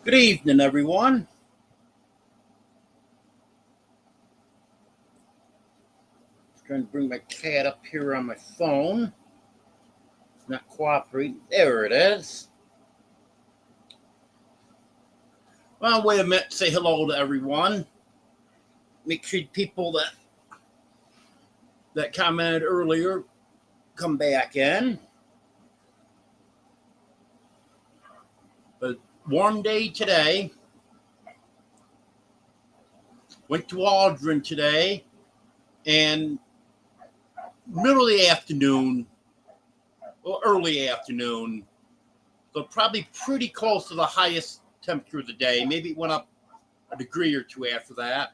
Good evening, everyone. Just trying to bring my cat up here on my phone. It's not cooperating. There it is. Well, wait a minute. Say hello to everyone. Make sure people that commented earlier come back in. But warm day today. Went to Aldrin today, and middle of the afternoon, or early afternoon, so probably pretty close to the highest temperature of the day. Maybe it went up a degree or two after that.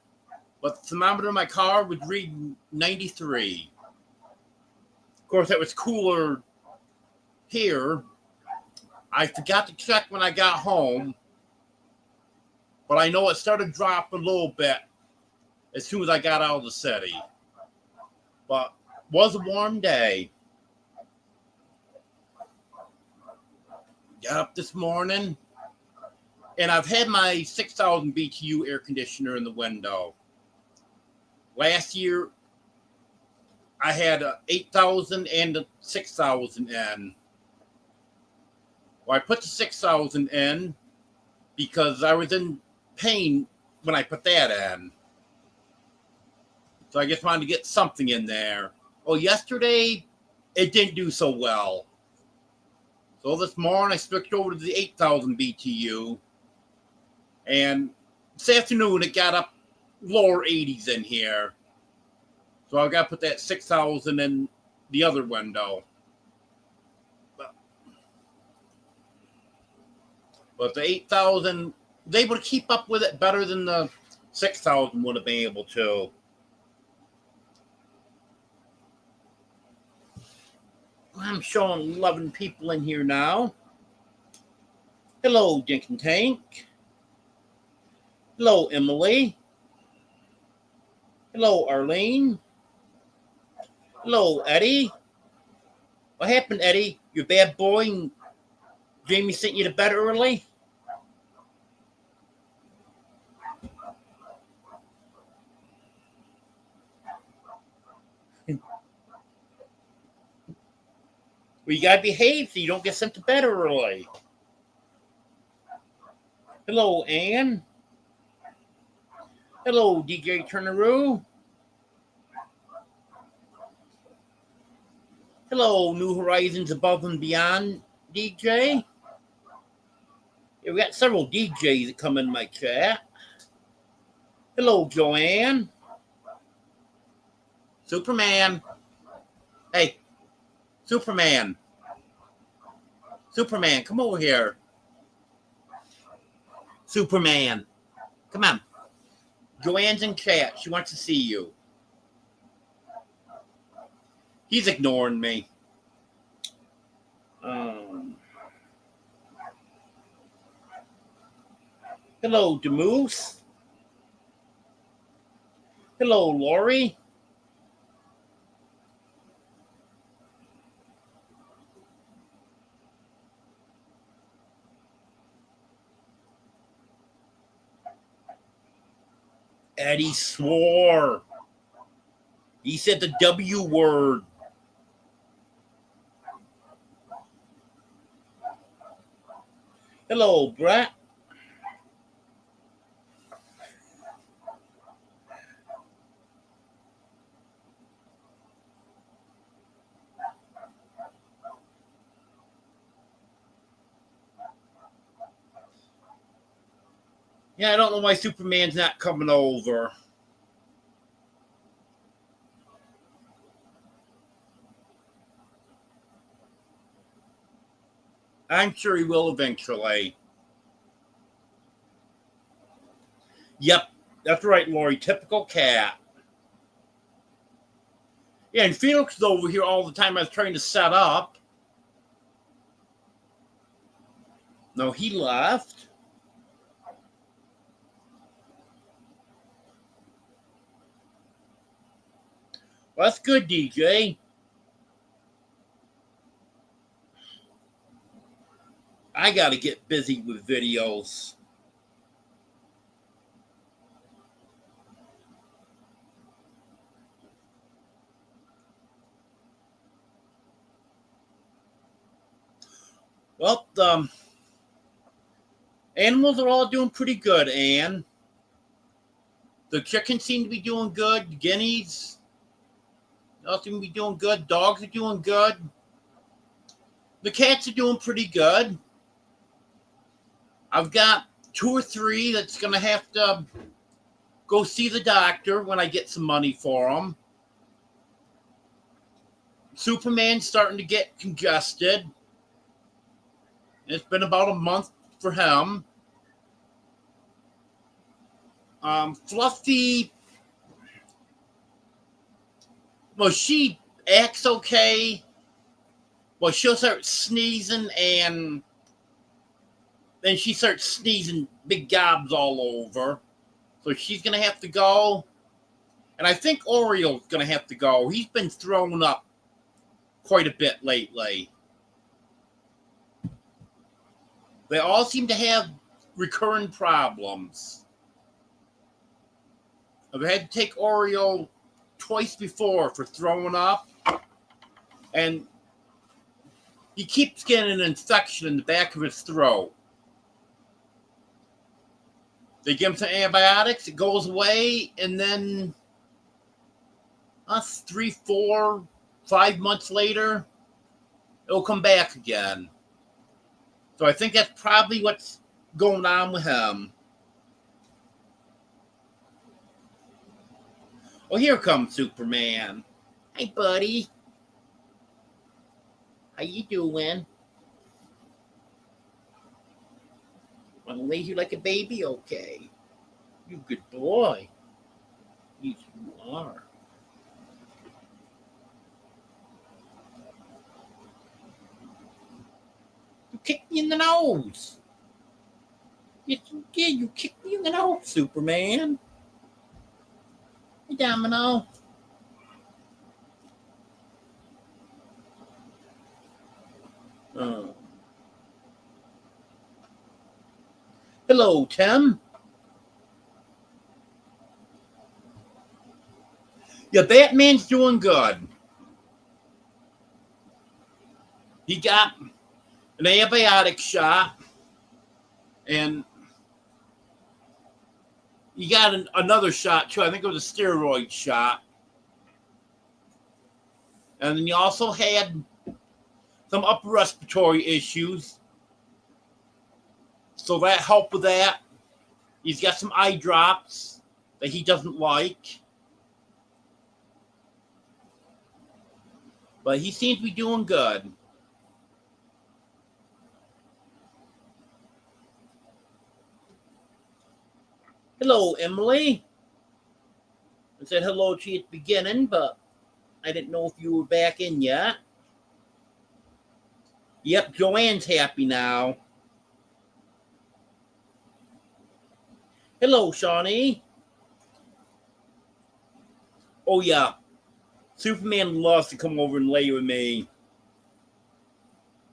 But the thermometer in my car was reading 93. Of course, that was cooler here. I forgot to check when I got home, but I know it started dropping a little bit as soon as I got out of the city. But it was a warm day. Got up this morning, and I've had my 6,000 BTU air conditioner in the window. Last year, I had a 8,000 and a 6,000 in. Well, I put the 6,000 in because I was in pain when I put that in. So I just wanted to get something in there. Well, yesterday, it didn't do so well. So this morning, I switched over to the 8,000 BTU. And this afternoon, it got up lower 80s in here. So I've got to put that 6,000 in the other window. But the 8,000, they able to keep up with it better than the 6,000 would have been able to. I'm showing 11 people in here now. Hello, Dink and Tank. Hello, Emily. Hello, Arlene. Hello, Eddie. What happened, Eddie? You bad boy and Jamie sent you to bed early? Well, you gotta behave so you don't get sent to bed early. Hello, Ann. Hello, DJ Turneroo. Hello, New Horizons Above and Beyond DJ. Yeah, we got several DJs that come in my chat. Hello, Joanne. Superman. Hey, Superman. Superman, come over here. Superman. Come on. Joanne's in chat. She wants to see you. He's ignoring me. Hello, Demoose. Hello, Lori. Eddie swore. He said the W word. Hello, Brett. Yeah, I don't know why Superman's not coming over. I'm sure he will eventually. Yep, that's right, Lori. Typical cat. Yeah, and Felix is over here all the time. I was trying to set up. No, he left. Well, that's good, DJ. I got to get busy with videos. Well, the animals are all doing pretty good, Anne. The chickens seem to be doing good. The guineas all seem to be doing good. Dogs are doing good. The cats are doing pretty good. I've got two or three that's going to have to go see the doctor when I get some money for them. Superman's starting to get congested. It's been about a month for him. Fluffy, well, she acts okay. Well, she'll start sneezing, and then she starts sneezing big gobs all over. So she's going to have to go. And I think Oriole's going to have to go. He's been thrown up quite a bit lately. They all seem to have recurring problems. I've had to take Oriole twice before for throwing up. And he keeps getting an infection in the back of his throat. They give him some antibiotics, it goes away, and then 3, 4, 5 months later, it'll come back again. So I think that's probably what's going on with him. Oh, here comes Superman. Hey, buddy. How you doing? Want to lay here like a baby? Okay. You good boy. Yes, you are. You kicked me in the nose. Yes, you did. You kicked me in the nose, Superman. Hey, Domino. Oh. Hello, Tim. Yeah, Batman's doing good. He got an antibiotic shot, and he got another shot too. I think it was a steroid shot. And then he also had some upper respiratory issues. So that helped with that. He's got some eye drops that he doesn't like. But he seems to be doing good. Hello, Emily. I said hello to you at the beginning, but I didn't know if you were back in yet. Yep, Joanne's happy now. Hello, Shawnee. Oh, yeah. Superman loves to come over and lay with me.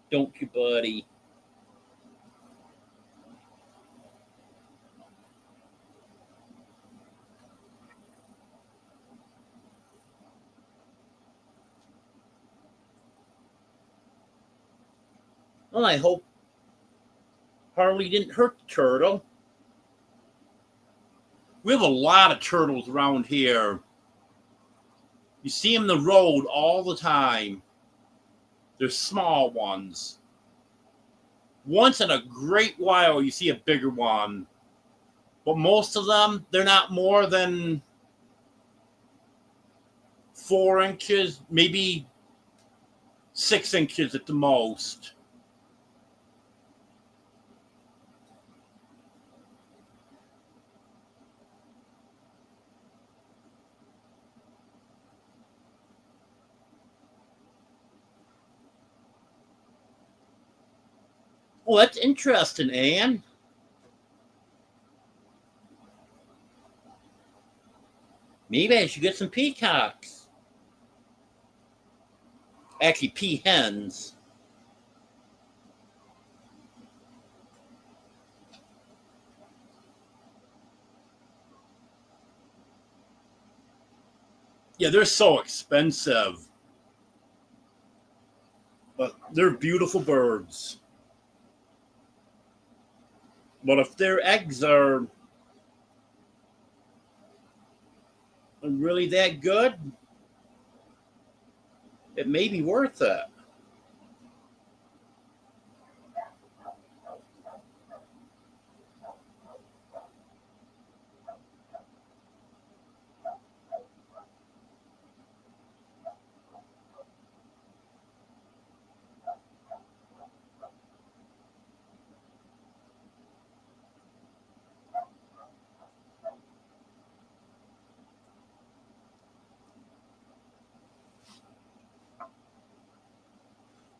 Don't you, buddy? Well, I hope Harley didn't hurt the turtle. We have a lot of turtles around here. You see them in the road all the time. They're small ones. Once in a great while, you see a bigger one. But most of them, they're not more than 4 inches, maybe 6 inches at the most. Oh, that's interesting, Anne. Maybe I should get some peacocks. Actually, peahens. Yeah, they're so expensive. But they're beautiful birds. But if their eggs are really that good, it may be worth it.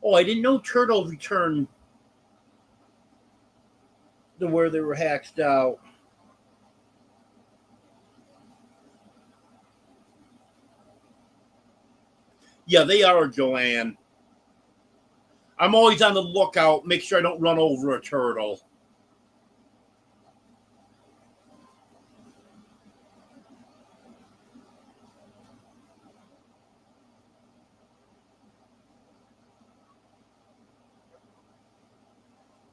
Oh, I didn't know turtles return to where they were hatched out. Yeah, they are, Joanne. I'm always on the lookout, make sure I don't run over a turtle.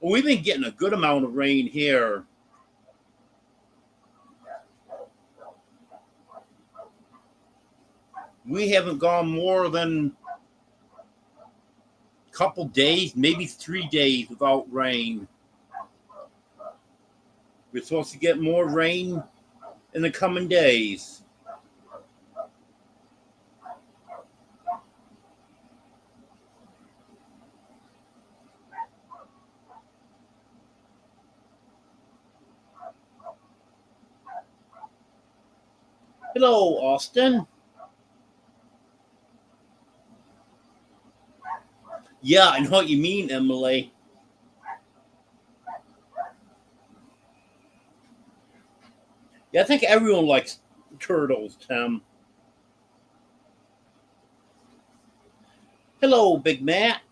Well, we've been getting a good amount of rain here. We haven't gone more than a couple days, maybe 3 days without rain. We're supposed to get more rain in the coming days. Hello, Austin. Yeah, I know what you mean, Emily. Yeah, I think everyone likes turtles, Tim. Hello, Big Matt.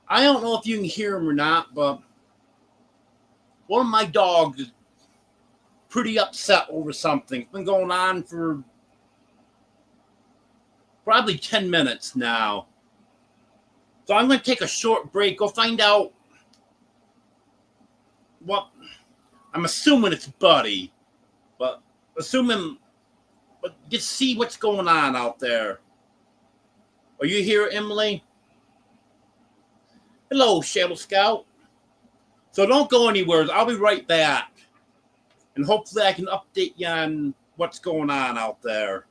I don't know if you can hear him or not, but one of my dogs is pretty upset over something. It's been going on for probably 10 minutes now. So I'm going to take a short break. Go find out what. I'm assuming it's Buddy, but assuming. But just see what's going on out there. Are you here, Emily? Hello, Shadow Scout. So don't go anywhere. I'll be right back. And hopefully I can update you on what's going on out there.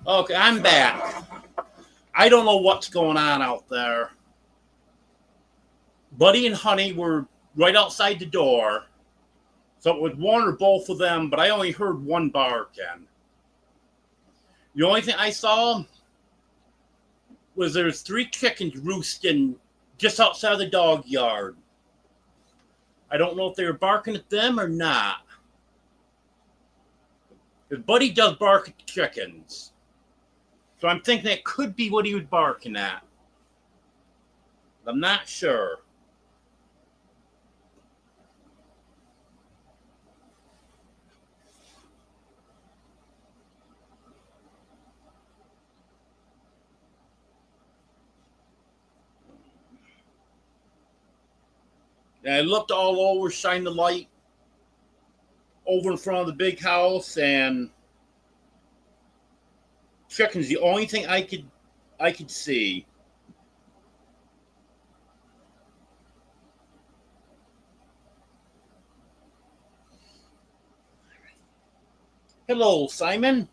Okay, I'm back. I don't know what's going on out there. Buddy and Honey were right outside the door. So it was one or both of them, but I only heard one barking. The only thing I saw was there's 3 chickens roosting just outside the dog yard. I don't know if they were barking at them or not. Because Buddy does bark at the chickens. So I'm thinking that could be what he was barking at. I'm not sure. And I looked all over, shined the light over in front of the big house, and chickens the only thing I could see. Hello, Simon.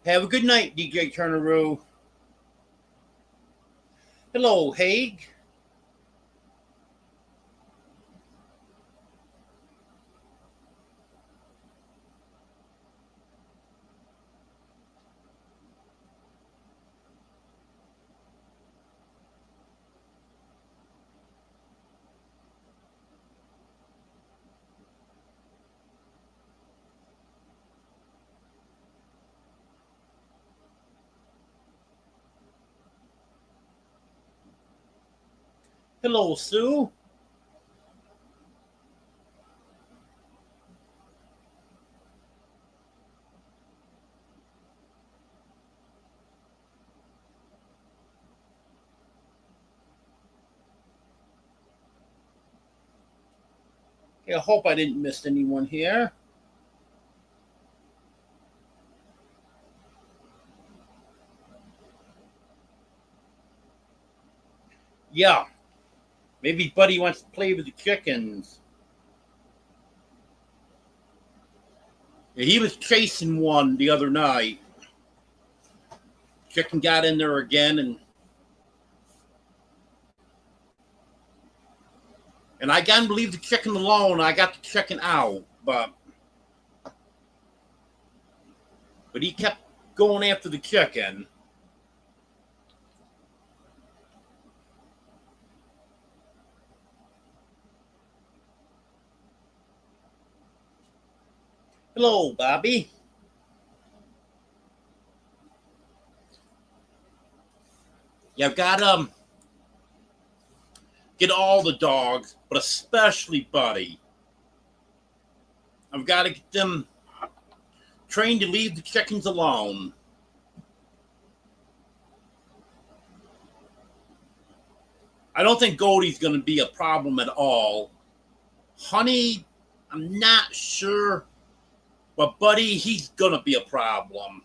Have a good night, DJ Turneroo. Hello, Haig. Hello, Sue. Okay, I hope I didn't miss anyone here. Yeah, maybe Buddy wants to play with the chickens. Yeah, he was chasing one the other night. Chicken got in there again, and I can't believe the chicken alone. I got the chicken out, but he kept going after the chicken. Hello, Bobby. Yeah, I've got get all the dogs, but especially Buddy. I've got to get them trained to leave the chickens alone. I don't think Goldie's going to be a problem at all. Honey, I'm not sure, but Buddy, he's going to be a problem.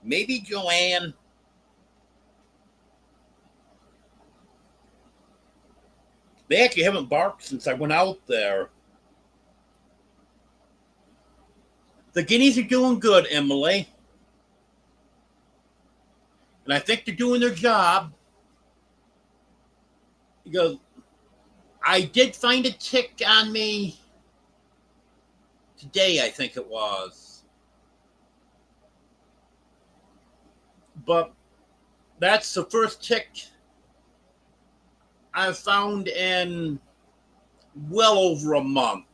Maybe Joanne. They actually haven't barked since I went out there. The guineas are doing good, Emily. And I think they're doing their job. Because I did find a tick on me today, I think it was. But that's the first tick I've found in well over a month.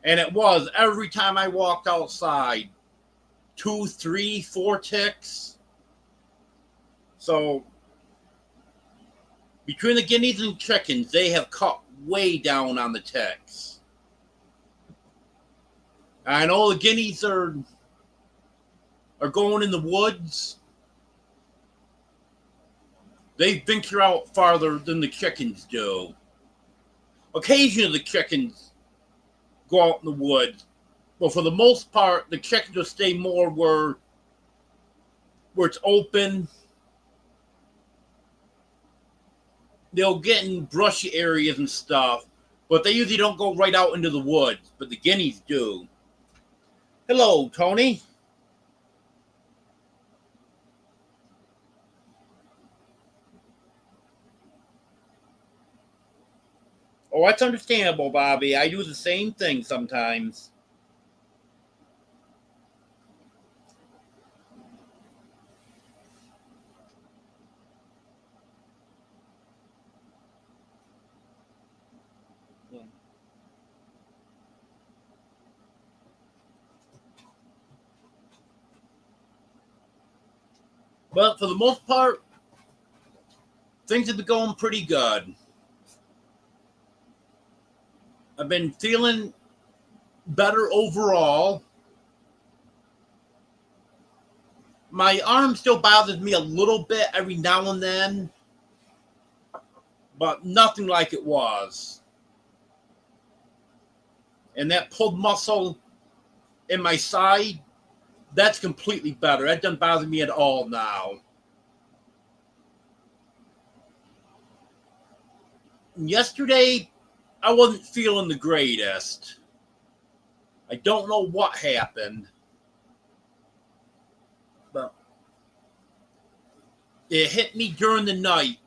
And it was every time I walked outside 2, 3, 4 ticks. So between the guineas and chickens, they have cut way down on the ticks. I know the guineas are going in the woods. They venture out farther than the chickens do. Occasionally the chickens go out in the woods, but for the most part, the chickens will stay more where it's open. They'll get in brushy areas and stuff, but they usually don't go right out into the woods. But the guineas do. Hello, Tony. Oh, that's understandable, Bobby. I do the same thing sometimes. But for the most part, things have been going pretty good. I've been feeling better overall. My arm still bothers me a little bit every now and then, but nothing like it was. And that pulled muscle in my side, that's completely better. That doesn't bother me at all now. Yesterday, I wasn't feeling the greatest. I don't know what happened, but it hit me during the night.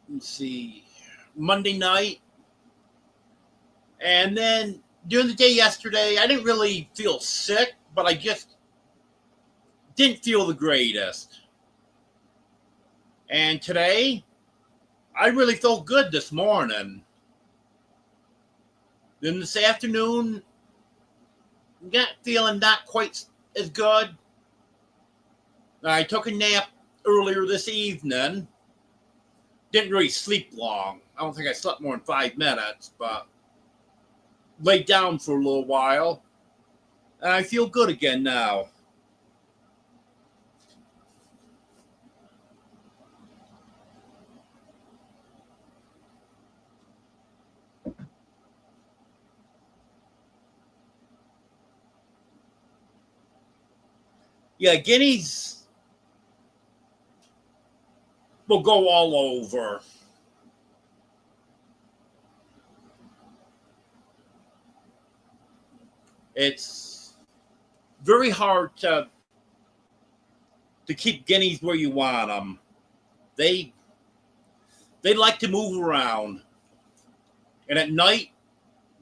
Let's see, Monday night. And then during the day yesterday, I didn't really feel sick, but I just didn't feel the greatest. And today, I really felt good this morning. Then this afternoon, got feeling not quite as good. I took a nap earlier this evening. Didn't really sleep long. I don't think I slept more than 5 minutes, but laid down for a little while. And I feel good again now. Yeah, guineas will go all over. It's very hard to keep guineas where you want them. They they like to move around, and at night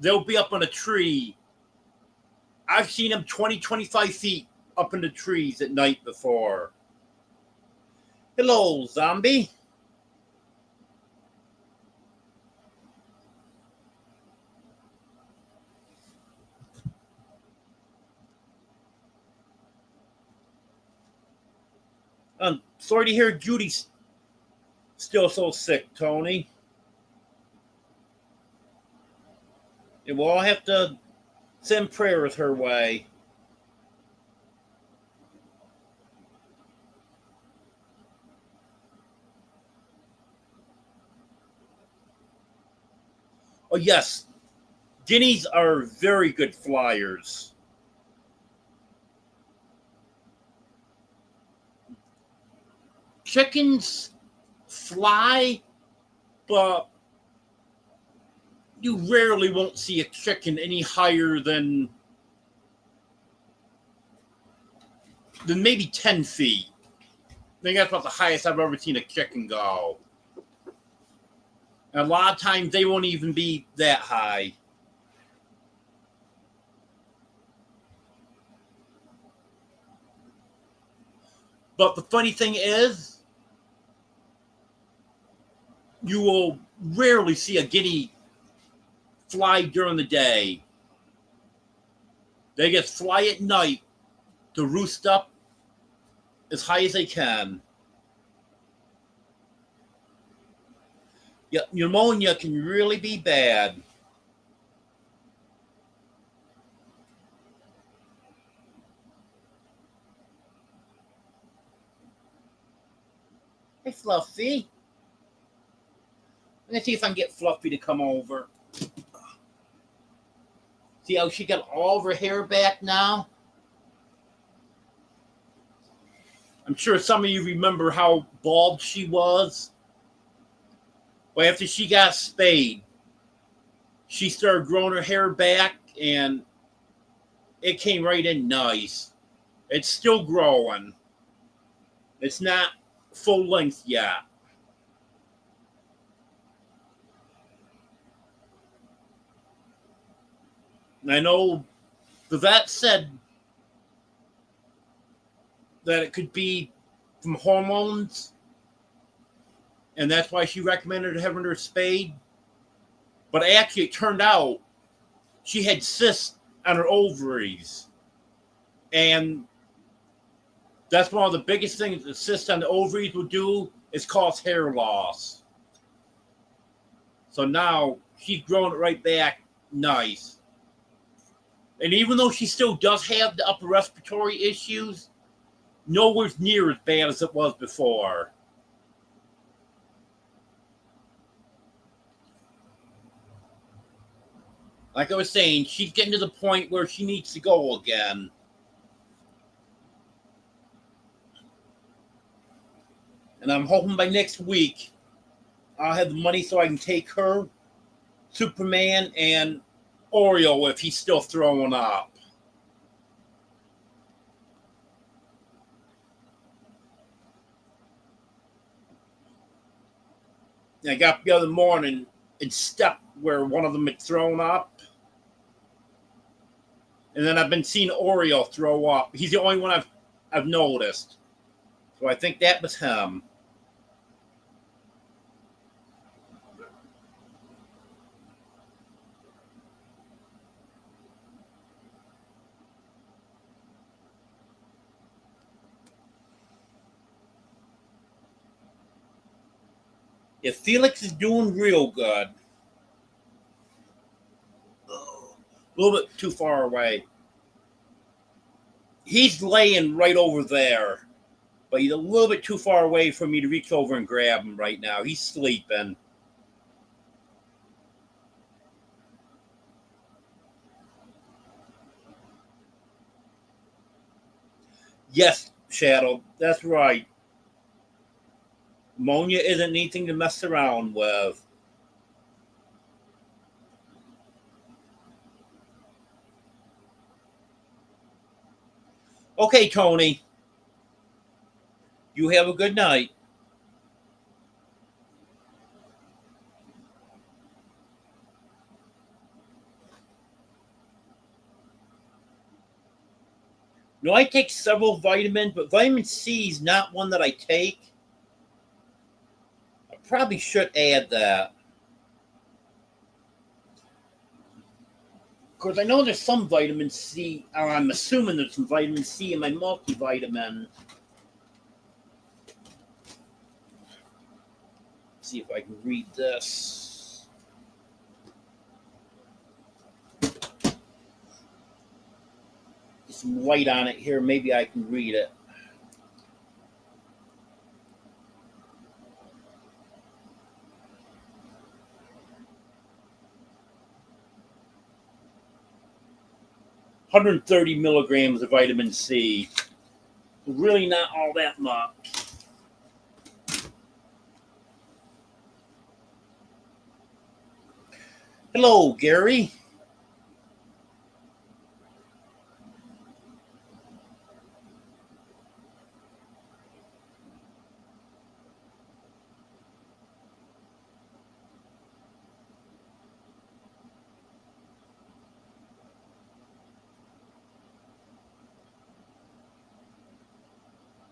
they'll be up on a tree. I've seen them 20, 25 feet up in the trees at night before. Hello, zombie. I'm sorry to hear Judy's still so sick, Tony. And we'll all have to send prayers her way. Oh, yes, guineas are very good flyers. Chickens fly, but you rarely won't see a chicken any higher than maybe 10 feet. I think that's about the highest I've ever seen a chicken go. And a lot of times they won't even be that high. But the funny thing is, you will rarely see a guinea fly during the day. They just fly at night to roost up as high as they can. Yeah, pneumonia can really be bad. Hey, Fluffy. Let's see if I can get Fluffy to come over. See how she got all of her hair back now? I'm sure some of you remember how bald she was. Well, after she got spayed, she started growing her hair back, and it came right in nice. It's still growing. It's not full length yet. And I know the vet said that it could be from hormones, and that's why she recommended having her spayed. But actually, it turned out she had cysts on her ovaries. And that's one of the biggest things that cysts on the ovaries will do is cause hair loss. So now she's growing it right back nice. And even though she still does have the upper respiratory issues, nowhere near as bad as it was before. Like I was saying, she's getting to the point where she needs to go again. And I'm hoping by next week I'll have the money so I can take her, Superman, and Oreo if he's still throwing up. And I got up the other morning and stepped where one of them had thrown up. And then I've been seeing Oreo throw up. He's the only one I've noticed. So I think that was him. If Felix is doing real good, a little bit too far away. He's laying right over there, but he's a little bit too far away for me to reach over and grab him right now. He's sleeping. Yes, Shadow, that's right. Ammonia isn't anything to mess around with. Okay, Tony. You have a good night. No, I take several vitamins, but vitamin C is not one that I take. I probably should add that. Because I know there's some vitamin C, or I'm assuming there's some vitamin C in my multivitamin. Let's see if I can read this. Some light on it here. Maybe I can read it. "130 milligrams of vitamin C. Really not all that much." Hello, Gary.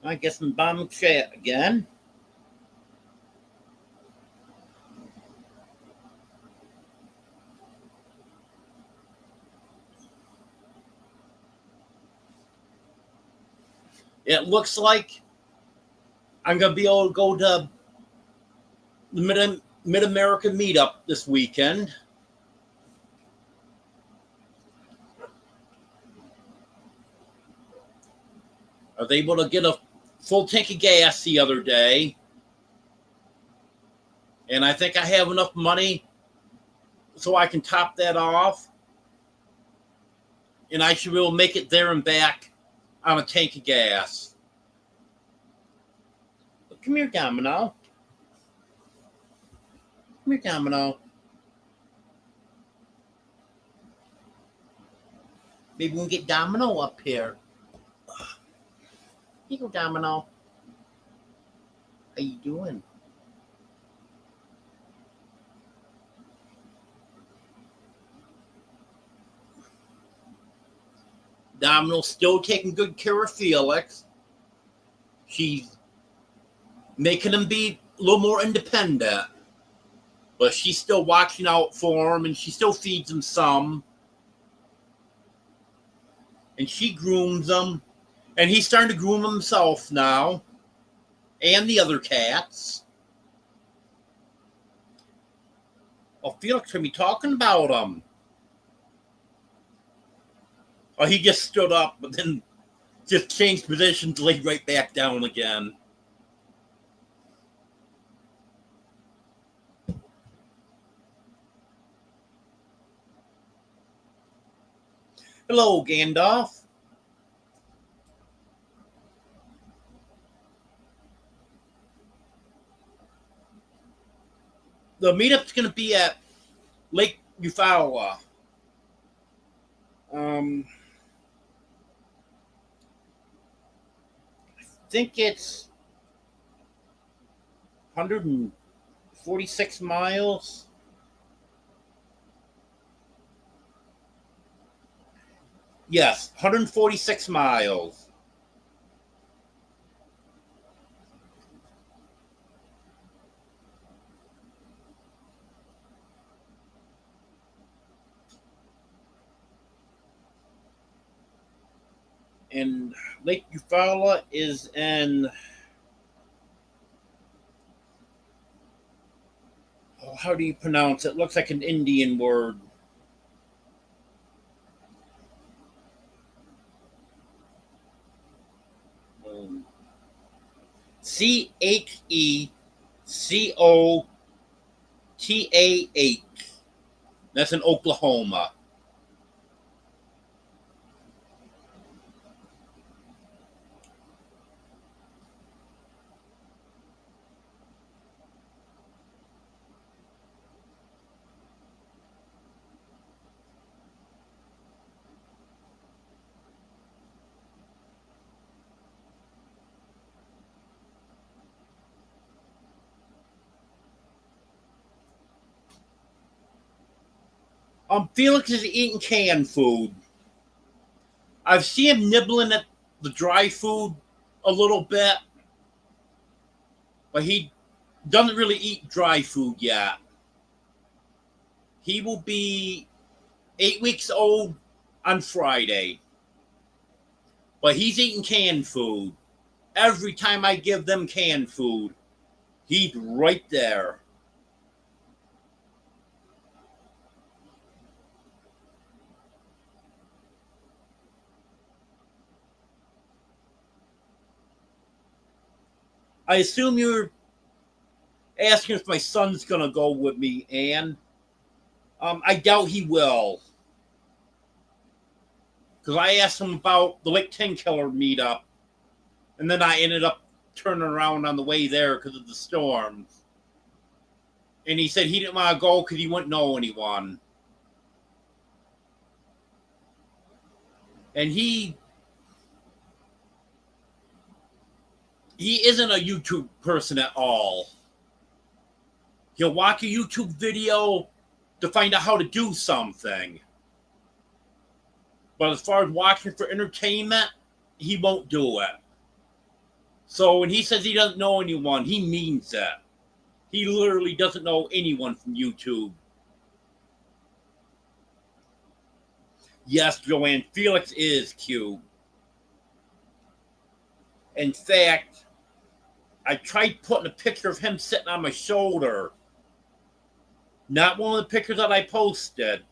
I guess I'm bombing chat again. It looks like I'm going to be able to go to the Mid-America meetup this weekend. I was able to get a full tank of gas the other day. And I think I have enough money so I can top that off. And I should be able to make it there and back on a tank of gas. But come here, Domino. Come here, Domino. Maybe we can get Domino up here. Here you go, Domino. How you doing? Domino's still taking good care of Felix. She's making him be a little more independent. But she's still watching out for him, and she still feeds him some. And she grooms him. And he's starting to groom himself now. And the other cats. Oh, Felix can be talking about him. Oh, he just stood up, but then just changed positions, laid right back down again. Hello, Gandalf. The meetup's going to be at Lake Eufaula. I think it's 146 miles. Yes, 146 miles. And Lake Eufaula is in, how do you pronounce it? Looks like an Indian word. Checotah. That's in Oklahoma. Felix is eating canned food. I've seen him nibbling at the dry food a little bit, but he doesn't really eat dry food yet. He will be 8 weeks old on Friday, but he's eating canned food. Every time I give them canned food, he's right there. I assume you're asking if my son's going to go with me, Anne. I doubt he will. Because I asked him about the Lake Tenkiller meetup, and then I ended up turning around on the way there because of the storms. And he said he didn't want to go because he wouldn't know anyone. And he isn't a YouTube person at all. He'll watch a YouTube video to find out how to do something. But as far as watching for entertainment, he won't do it. So when he says he doesn't know anyone, he means it. He literally doesn't know anyone from YouTube. Yes, Joanne, Felix is cute. In fact, I tried putting a picture of him sitting on my shoulder. Not one of the pictures that I posted,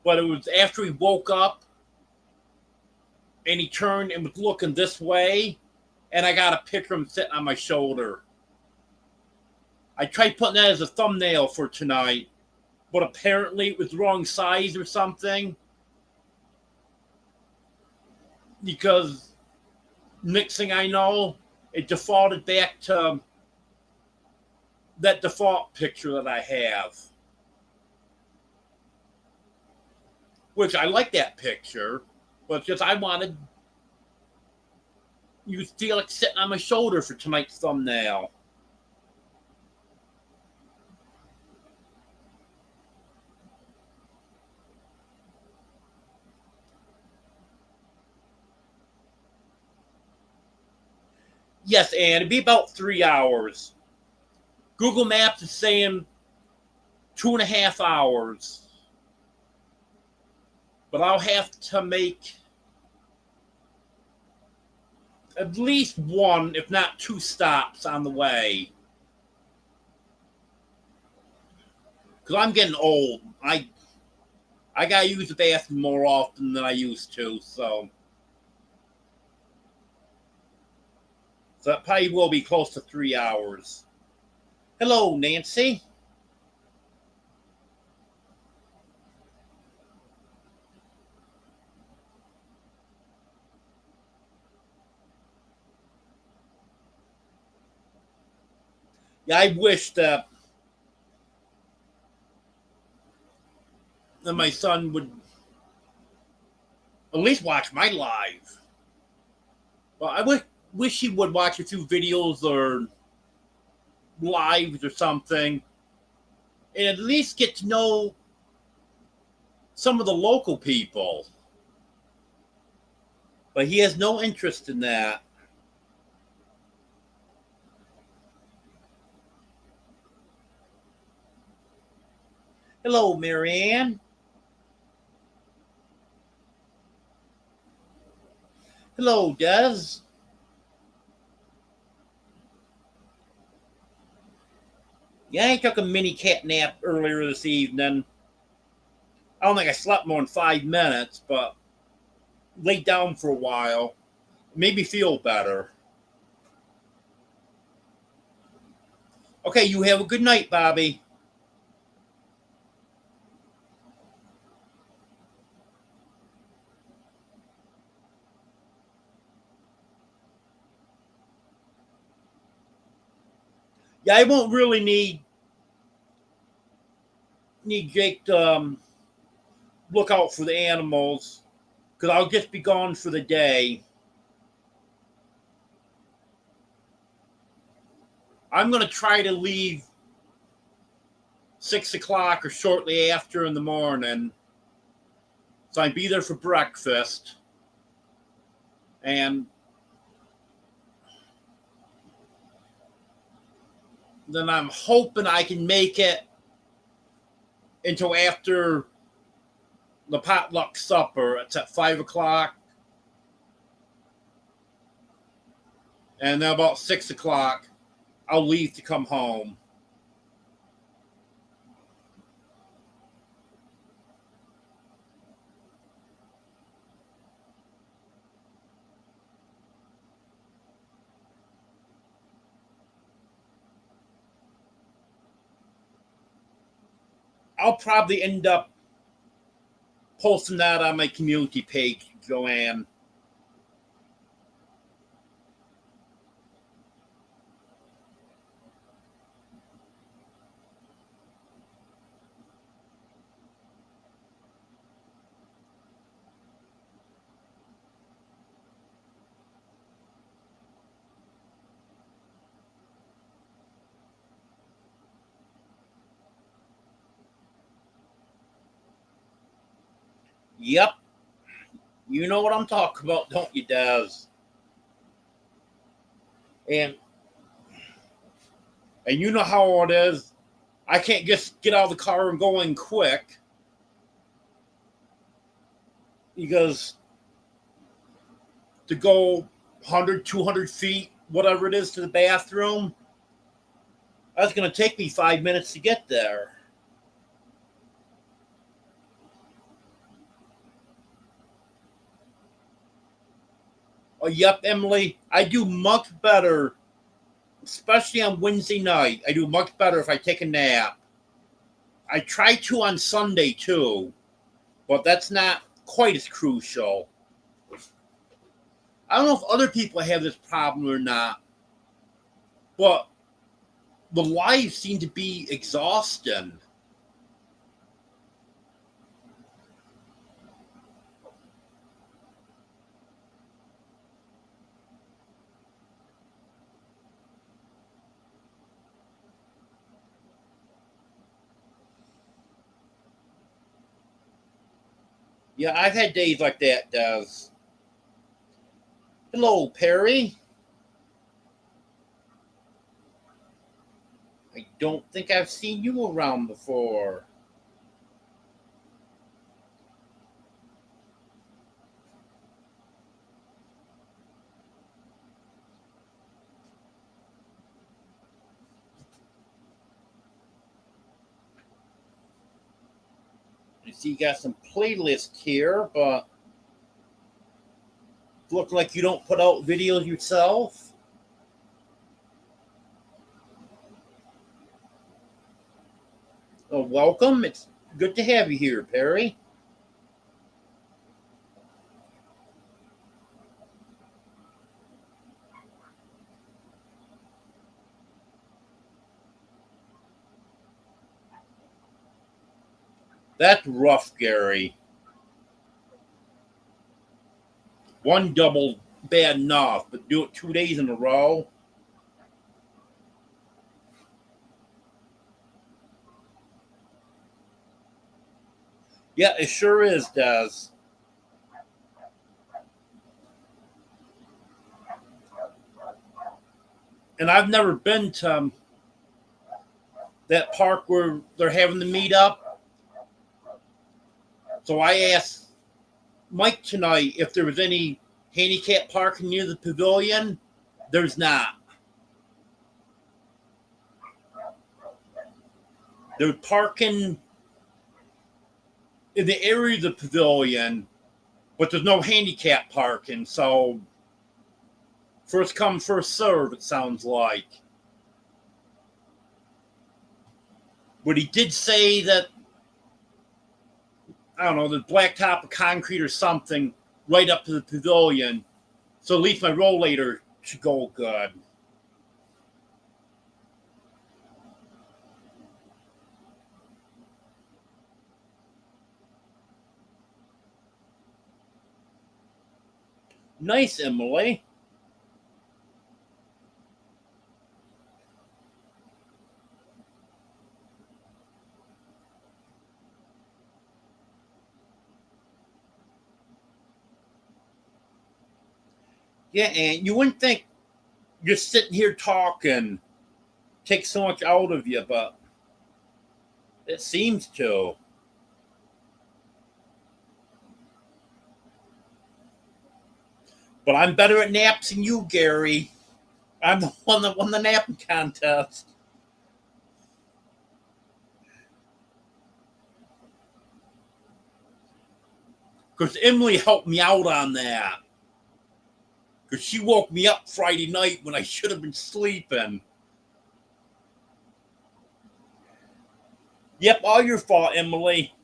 but it was after he woke up and he turned and was looking this way, and I got a picture of him sitting on my shoulder. I tried putting that as a thumbnail for tonight, but apparently it was the wrong size or something. Because next thing I know, it defaulted back to that default picture that I have. Which I like that picture, but just I wanted you to feel like sitting on my shoulder for tonight's thumbnail. Yes, and it'd be about 3 hours. Google Maps is saying 2.5 hours. But I'll have to make at least one, if not two stops on the way. Because I'm getting old. I gotta use the bathroom more often than I used to, so that probably will be close to 3 hours. Hello, Nancy. Yeah, I wish that my son would at least watch my live. Well, I wish he would watch a few videos or lives or something, and at least get to know some of the local people. But he has no interest in that. Hello, Marianne. Hello, Des. Yeah, I took a mini cat nap earlier this evening. I don't think I slept more than 5 minutes, but laid down for a while. Made me feel better. Okay, you have a good night, Bobby. Yeah, I won't really need Jake to look out for the animals because I'll just be gone for the day. I'm gonna try to leave 6 o'clock or shortly after in the morning, so I'd be there for breakfast, and then I'm hoping I can make it until after the potluck supper. It's at 5 o'clock, and then about 6 o'clock, I'll leave to come home. I'll probably end up posting that on my community page, Joanne. Yep, you know what I'm talking about, don't you, Daz? And you know how it is. I can't just get out of the car and go in quick because to go 100, 200 feet, whatever it is, to the bathroom, that's going to take me 5 minutes to get there. Oh, yep, Emily, I do much better especially on Wednesday night. I do much better if I take a nap. I try to on Sunday too, but that's not quite as crucial. I don't know if other people have this problem or not, but the lives seem to be exhausting. Yeah, I've had days like that, Des. Hello, Perry. I don't think I've seen you around before. I see you got some playlists here, but look like you don't put out videos yourself. Oh, welcome. It's good to have you here, Perry. That's rough, Gary. One double bad enough, but do it 2 days in a row. Yeah, it sure is, Des. And I've never been to that park where they're having the meet up. So I asked Mike tonight if there was any handicap parking near the pavilion. There's not. They're parking in the area of the pavilion, but there's no handicap parking. So first come, first serve, it sounds like. But he did say that, I don't know, the blacktop of concrete or something right up to the pavilion. So at least my rollator should go good. Nice, Emily. Yeah, and you wouldn't think just sitting here talking takes so much out of you, but it seems to. But I'm better at naps than you, Gary. I'm the one that won the napping contest. Because Emily helped me out on that. Because she woke me up Friday night when I should have been sleeping. Yep, all your fault, Emily.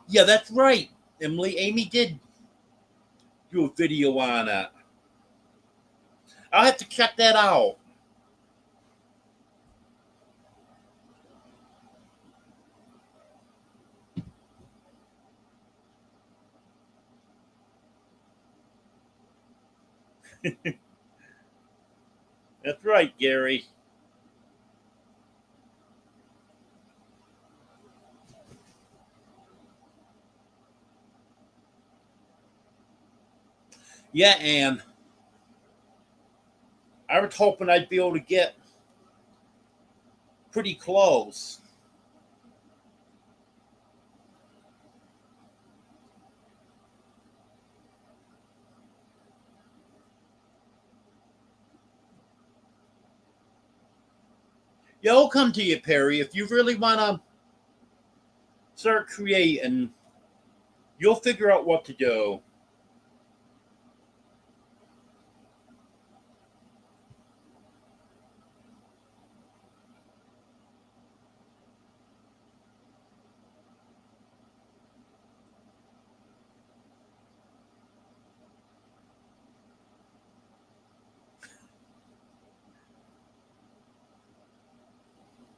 Yeah, that's right, Emily. Amy did do a video on it. I'll have to check that out. That's right, Gary. Yeah, and I was hoping I'd be able to get pretty close. Yeah, I'll come to you, Perry, if you really want to start creating. You'll figure out what to do.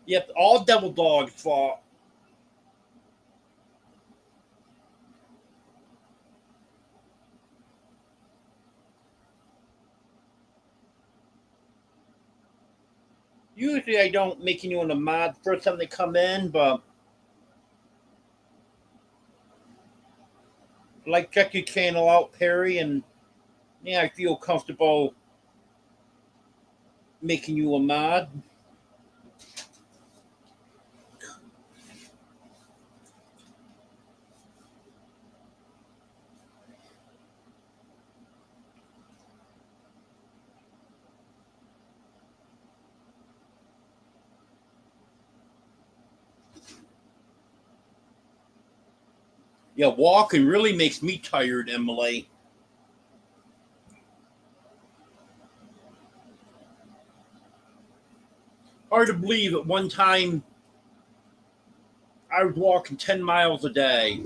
Yep, all devil dogs fault. Usually I don't make anyone a mod first time they come in, but like check your channel out, Perry, and yeah, I feel comfortable making you a mod. Yeah, walking really makes me tired, Emily. Hard to believe at one time I was walking 10 miles a day.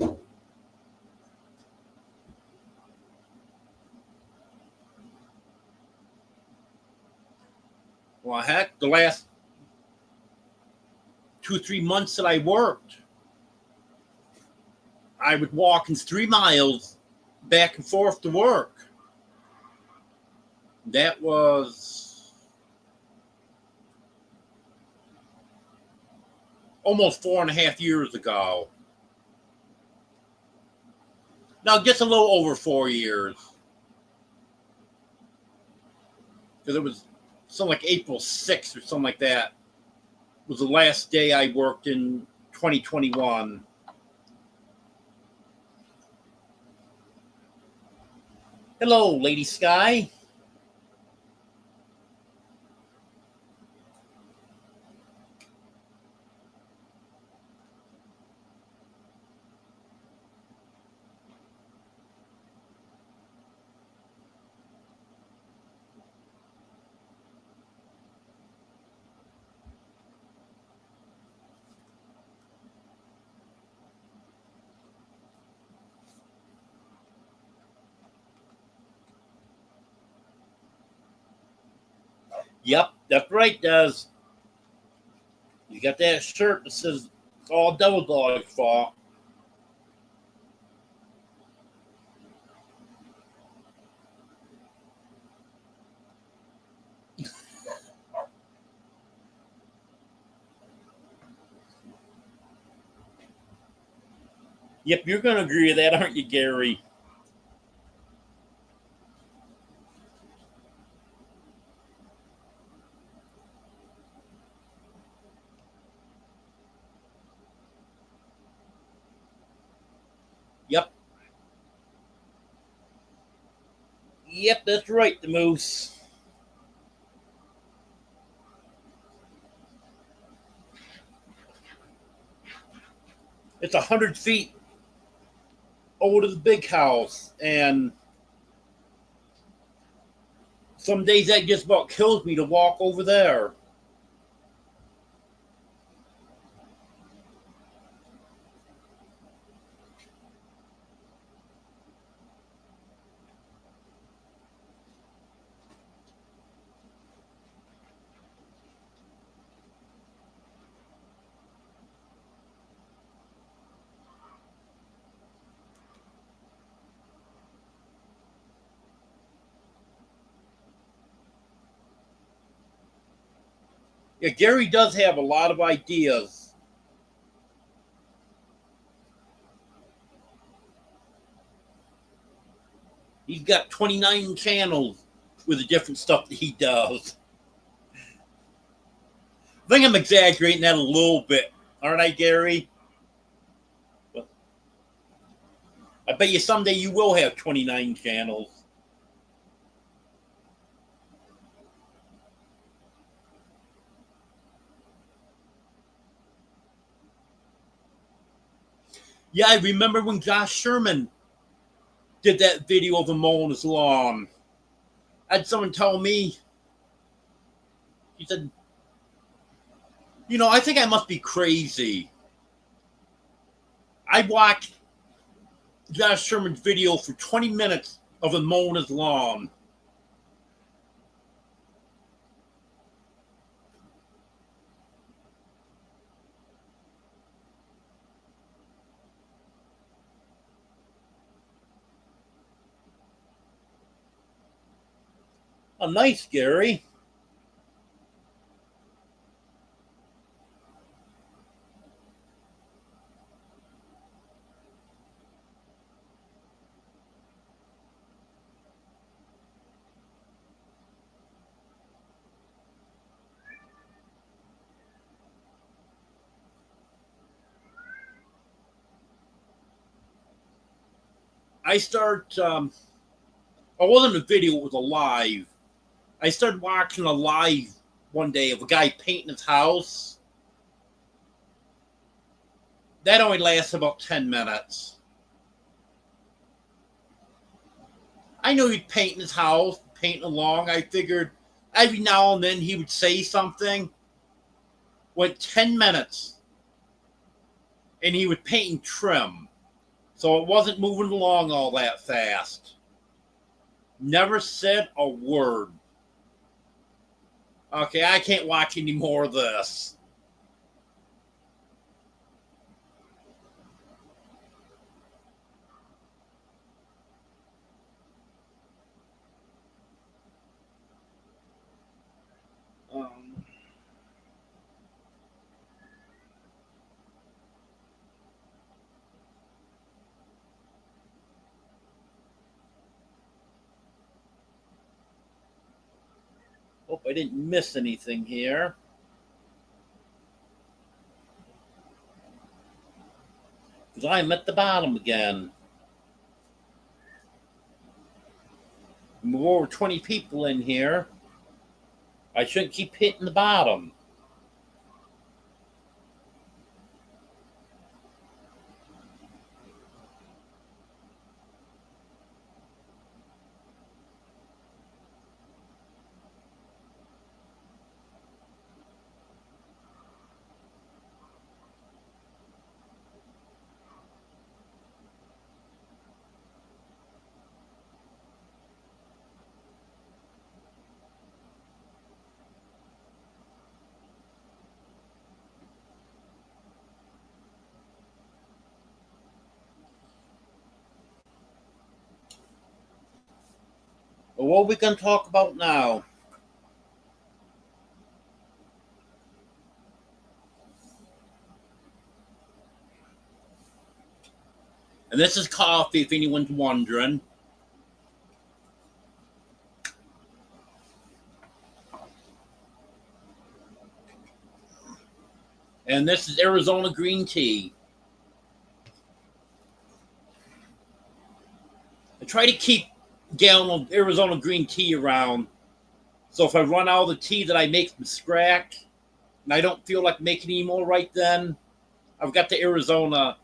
Well, heck, the last 2 or 3 months that I worked, I was walking 3 miles back and forth to work. That was almost 4.5 years ago. Now, just a little over 4 years. Because it was something like April 6th or something like that was the last day I worked in 2021. Hello, Lady Sky. Yep, that's right, Des. You got that shirt that says it's all Devil Dog's fault. Yep, you're going to agree with that, aren't you, Gary? Yep. Yep, that's right, the moose. It's 100 feet over to the big house, and some days that just about kills me to walk over there. Yeah, Gary does have a lot of ideas. He's got 29 channels with the different stuff that he does. I think I'm exaggerating that a little bit, aren't I, Gary? But I bet you someday you will have 29 channels. Yeah, I remember when Josh Sherman did that video of him mowing his lawn. I had someone tell me, he said, I think I must be crazy. I watched Josh Sherman's video for 20 minutes of him mowing his lawn. Oh, nice, Gary. I start, it wasn't a video, it was a live. I started watching a live one day of a guy painting his house. That only lasts about 10 minutes. I knew he'd paint his house, painting along. I figured every now and then he would say something. Went 10 minutes and he was painting trim. So it wasn't moving along all that fast. Never said a word. Okay, I can't watch any more of this. Um, Hope I didn't miss anything here. Because I'm at the bottom again. With over 20 people in here, I shouldn't keep hitting the bottom. But what are we going to talk about now? And this is coffee, if anyone's wondering. And this is Arizona green tea. I try to keep a gallon of Arizona green tea around. So if I run out of the tea that I make from scratch and I don't feel like making any more right then, I've got the Arizona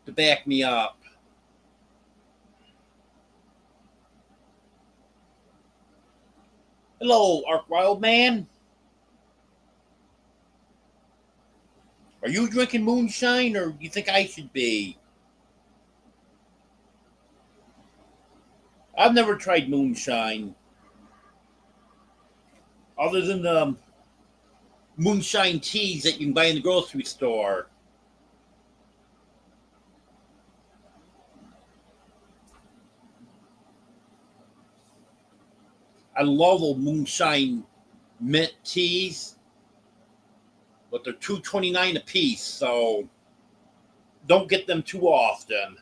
to back me up. Hello, Ark Wildman. Are you drinking moonshine or do you think I should be? I've never tried moonshine other than the moonshine teas that you can buy in the grocery store. I love the moonshine mint teas, but they're $2.29 a piece, so don't get them too often.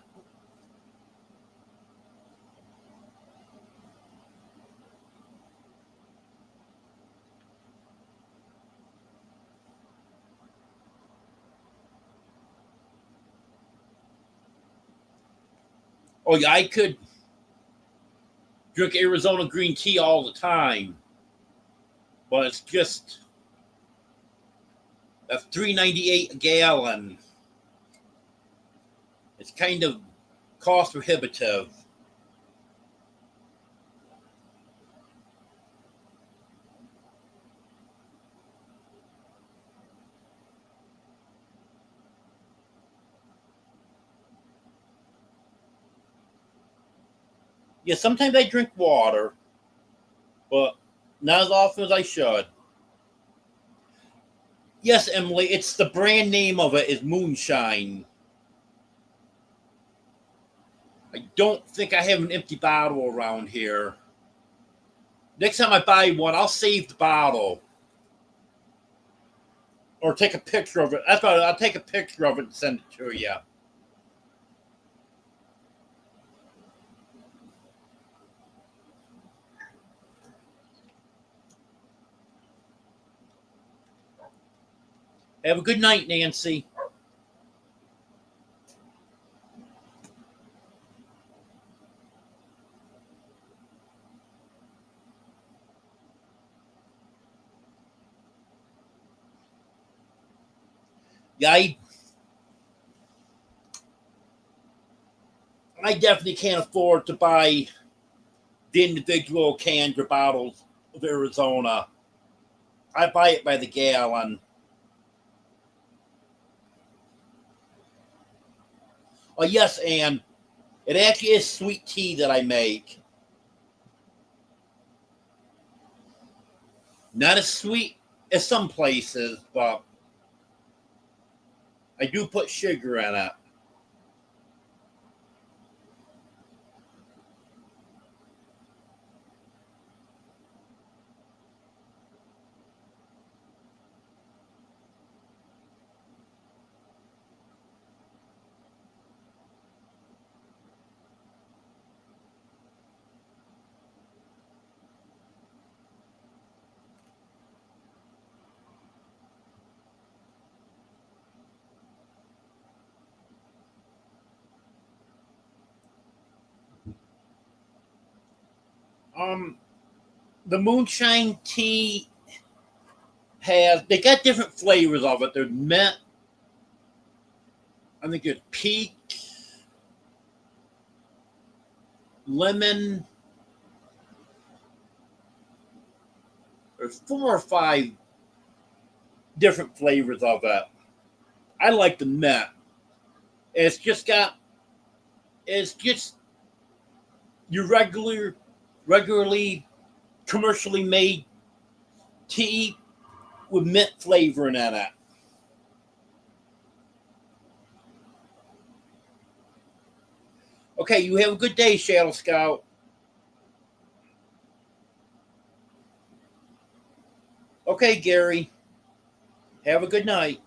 Oh yeah, I could drink Arizona green tea all the time, but it's just that's $3.98 a gallon, It's kind of cost prohibitive. Yeah, sometimes I drink water, but not as often as I should. Yes, Emily, it's the brand name of it is Moonshine. I don't think I have an empty bottle around here. Next time I buy one, I'll save the bottle or take a picture of it. That's why I'll take a picture of it and send it to you. Have a good night, Nancy. Yeah, I definitely can't afford to buy the individual cans or bottles of Arizona. I buy it by the gallon. Oh, yes, and it actually is sweet tea that I make. Not as sweet as some places, but I do put sugar in it. Um, the moonshine tea they got different flavors of it. There's mint, I think there's peach, lemon. There's 4 or 5 different flavors of it. I like the mint. It's just got it's just your regularly commercially made tea with mint flavoring in it. Okay, you have a good day, Shadow Scout. Okay, Gary, have a good night.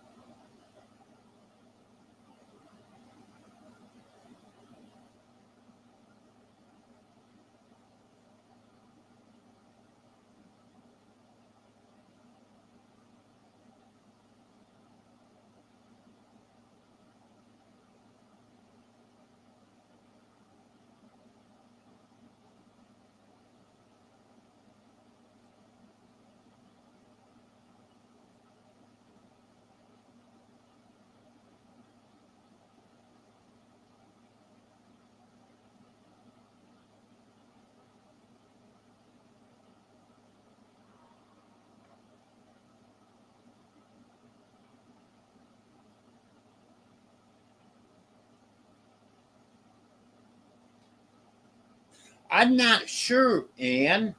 I'm not sure, Anne.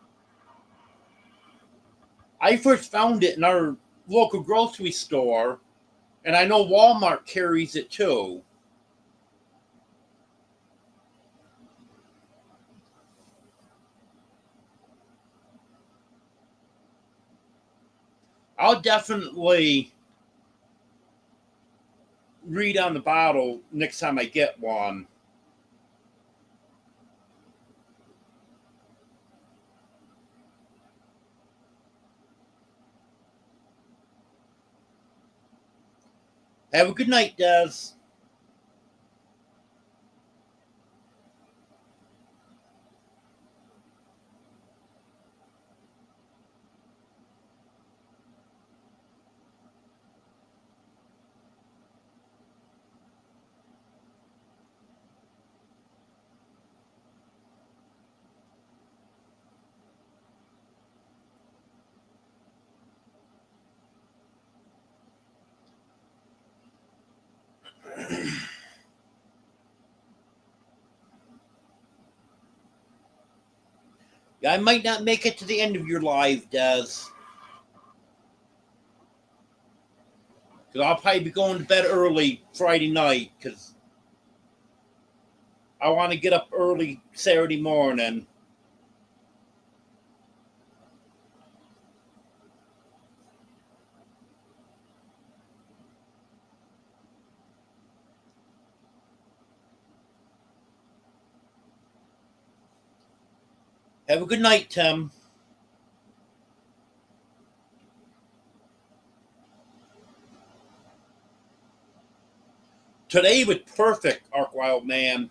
I first found it in our local grocery store, and I know Walmart carries it too. I'll definitely read on the bottle next time I get one. Have a good night, Des. Yeah, I might not make it to the end of your live, Des. Because I'll probably be going to bed early Friday night because I want to get up early Saturday morning. Have a good night, Tim. Today was perfect, Ark Wild Man.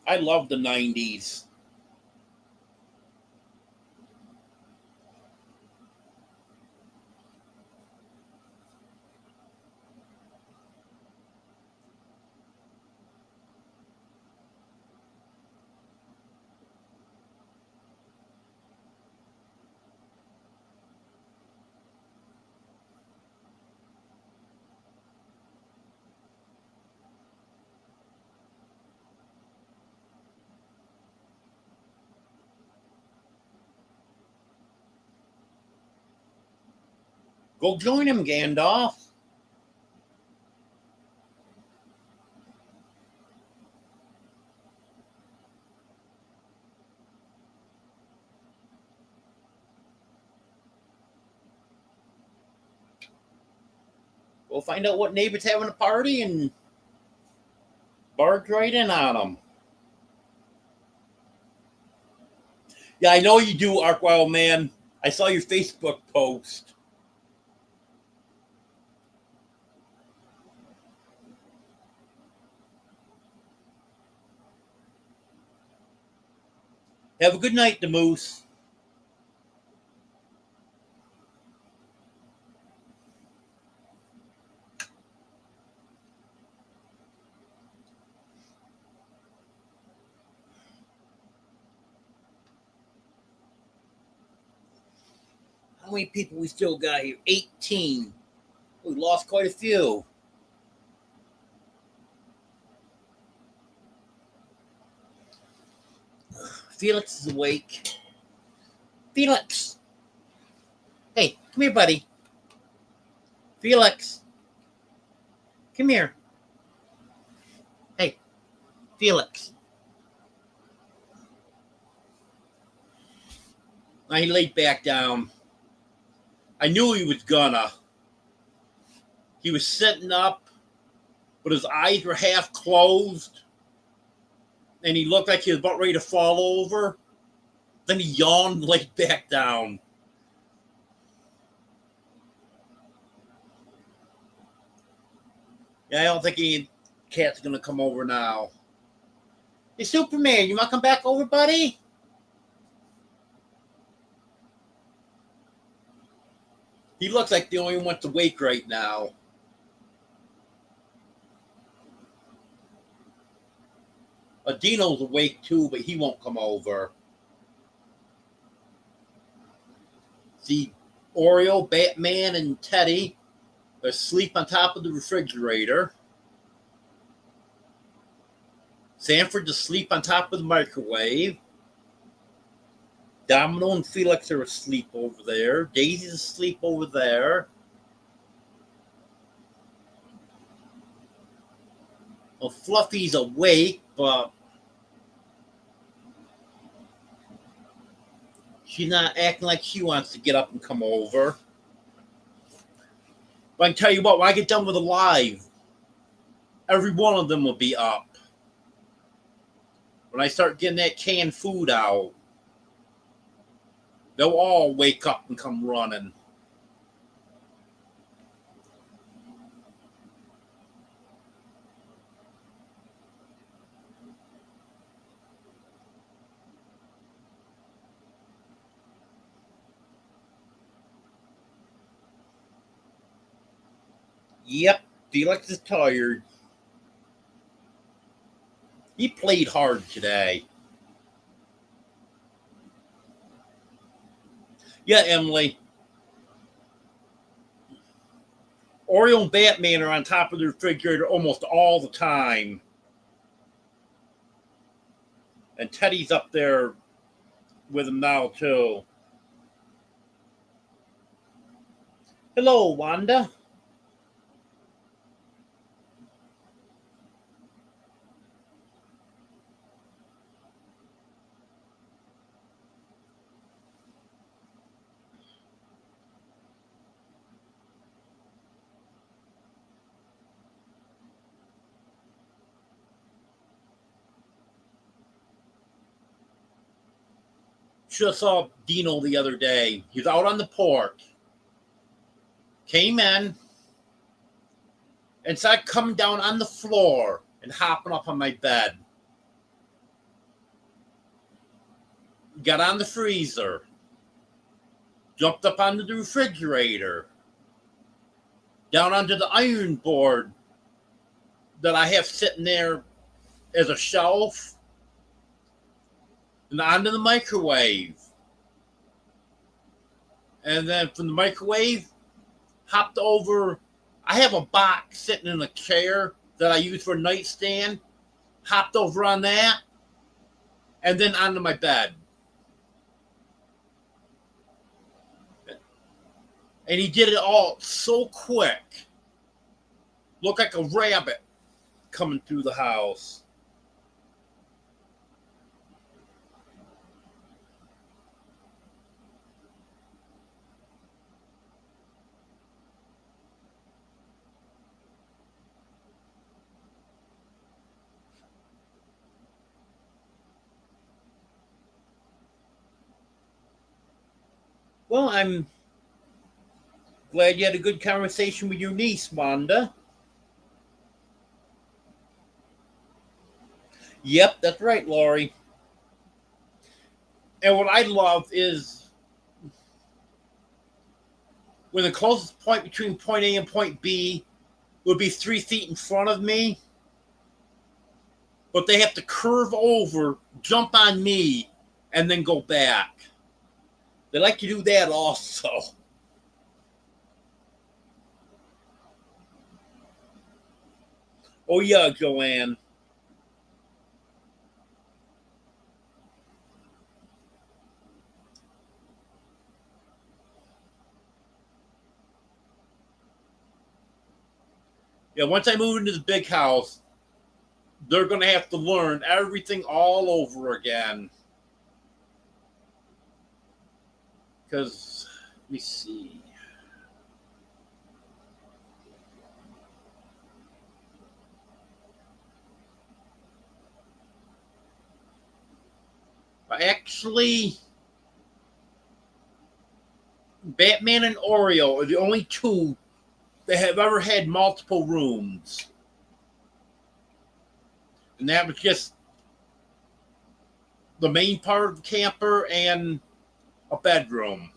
I love the 90s. Go join him, Gandalf. Go find out what neighbor's having a party and barge right in on them. Yeah, I know you do, Ark Wild Man. I saw your Facebook post. Have a good night, the Moose. How many people we still got here? 18. We lost quite a few. Felix is awake. Felix! Hey, come here, buddy. Felix! Come here. Hey, Felix. Now he laid back down. I knew he was gonna. He was sitting up, but his eyes were half closed, and he looked like he was about ready to fall over. Then he yawned and laid back down. Yeah, I don't think any cat's gonna come over now. Hey, Superman, you wanna come back over, buddy? He looks like the only one that's awake right now. Dino's awake too, but he won't come over. See, Oreo, Batman, and Teddy are asleep on top of the refrigerator. Sanford's asleep on top of the microwave. Domino and Felix are asleep over there. Daisy's asleep over there. Well, Fluffy's awake, but she's not acting like she wants to get up and come over. But I can tell you what, when I get done with the live, every one of them will be up. When I start getting that canned food out, they'll all wake up and come running. Yep, Felix is tired. He played hard today. Yeah, Emily. Oreo and Batman are on top of the refrigerator almost all the time. And Teddy's up there with him now, too. Hello, Wanda. Just saw Dino the other day. He was out on the porch. Came in and started coming down on the floor and hopping up on my bed. Got on the freezer. Jumped up onto the refrigerator. Down onto the iron board that I have sitting there as a shelf. And onto the microwave. And then from the microwave, hopped over. I have a box sitting in a chair that I use for a nightstand. Hopped over on that. And then onto my bed. And he did it all so quick. Looked like a rabbit coming through the house. Well, I'm glad you had a good conversation with your niece, Wanda. Yep, that's right, Lori. And what I love is when the closest point between point A and point B would be 3 feet in front of me, but they have to curve over, jump on me, and then go back. They like to do that also. Oh, yeah, Joanne. Yeah, once I move into the big house, they're going to have to learn everything all over again. Because, let me see. Actually, Batman and Oreo are the only two that have ever had multiple rooms. And that was just the main part of the camper and a bedroom.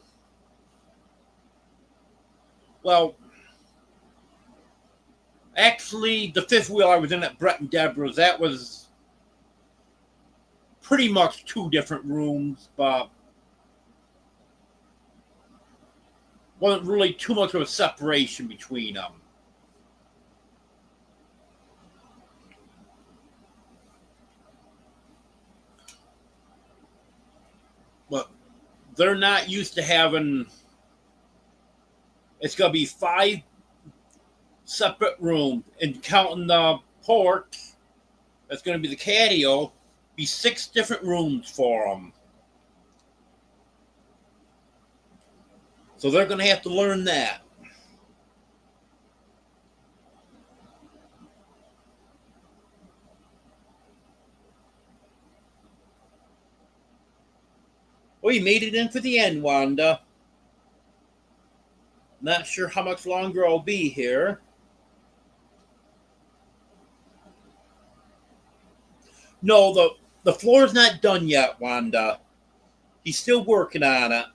Well, actually, the fifth wheel I was in at Brett and Deborah's, that was pretty much 2 different rooms, but wasn't really too much of a separation between them. But they're not used to having. It's going to be 5 separate rooms, and counting the porch, that's going to be the catio, be 6 different rooms for them. So they're going to have to learn that. Well, you made it in for the end, Wanda. Not sure how much longer I'll be here. No, the floor's not done yet, Wanda. He's still working on it.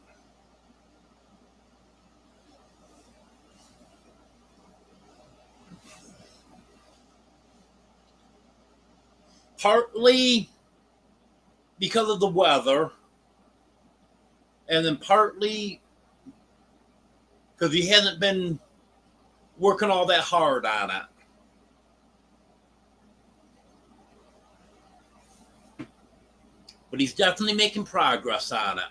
Partly because of the weather, and then partly because he hasn't been working all that hard on it. But he's definitely making progress on it.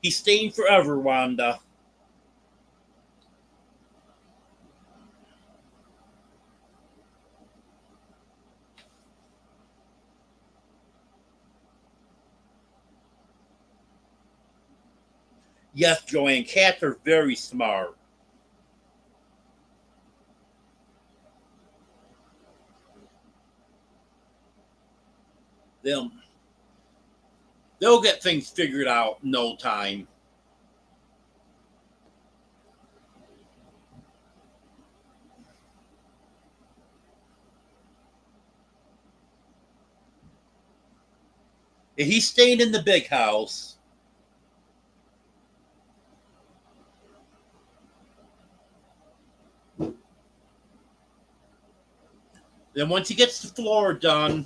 He's staying forever, Wanda. Yes, Joanne, cats are very smart. They'll they'll get things figured out in no time. If he's staying in the big house, then once he gets the floor done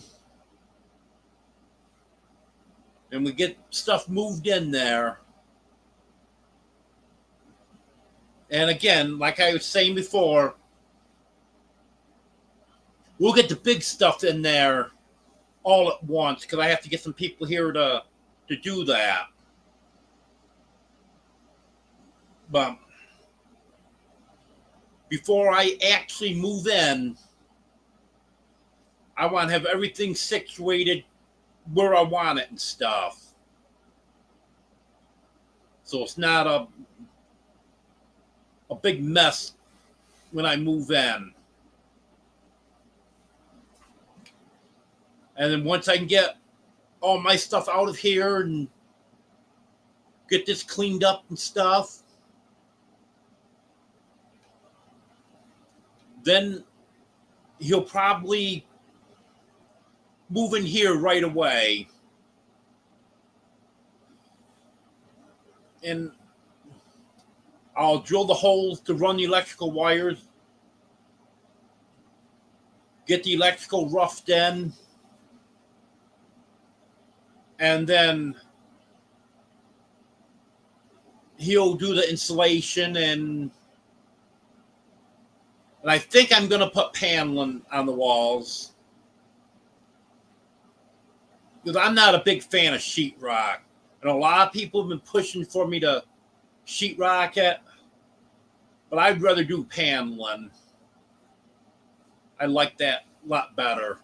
and we get stuff moved in there, and again, like I was saying before, we'll get the big stuff in there all at once because I have to get some people here to do that. But before I actually move in, I want to have everything situated where I want it and stuff. So it's not a big mess when I move in. And then once I can get all my stuff out of here and get this cleaned up and stuff, then he'll probably move in here right away. And I'll drill the holes to run the electrical wires, get the electrical roughed in, and then he'll do the insulation and I think I'm going to put paneling on the walls because I'm not a big fan of sheetrock. And a lot of people have been pushing for me to sheetrock it, but I'd rather do paneling. I like that a lot better.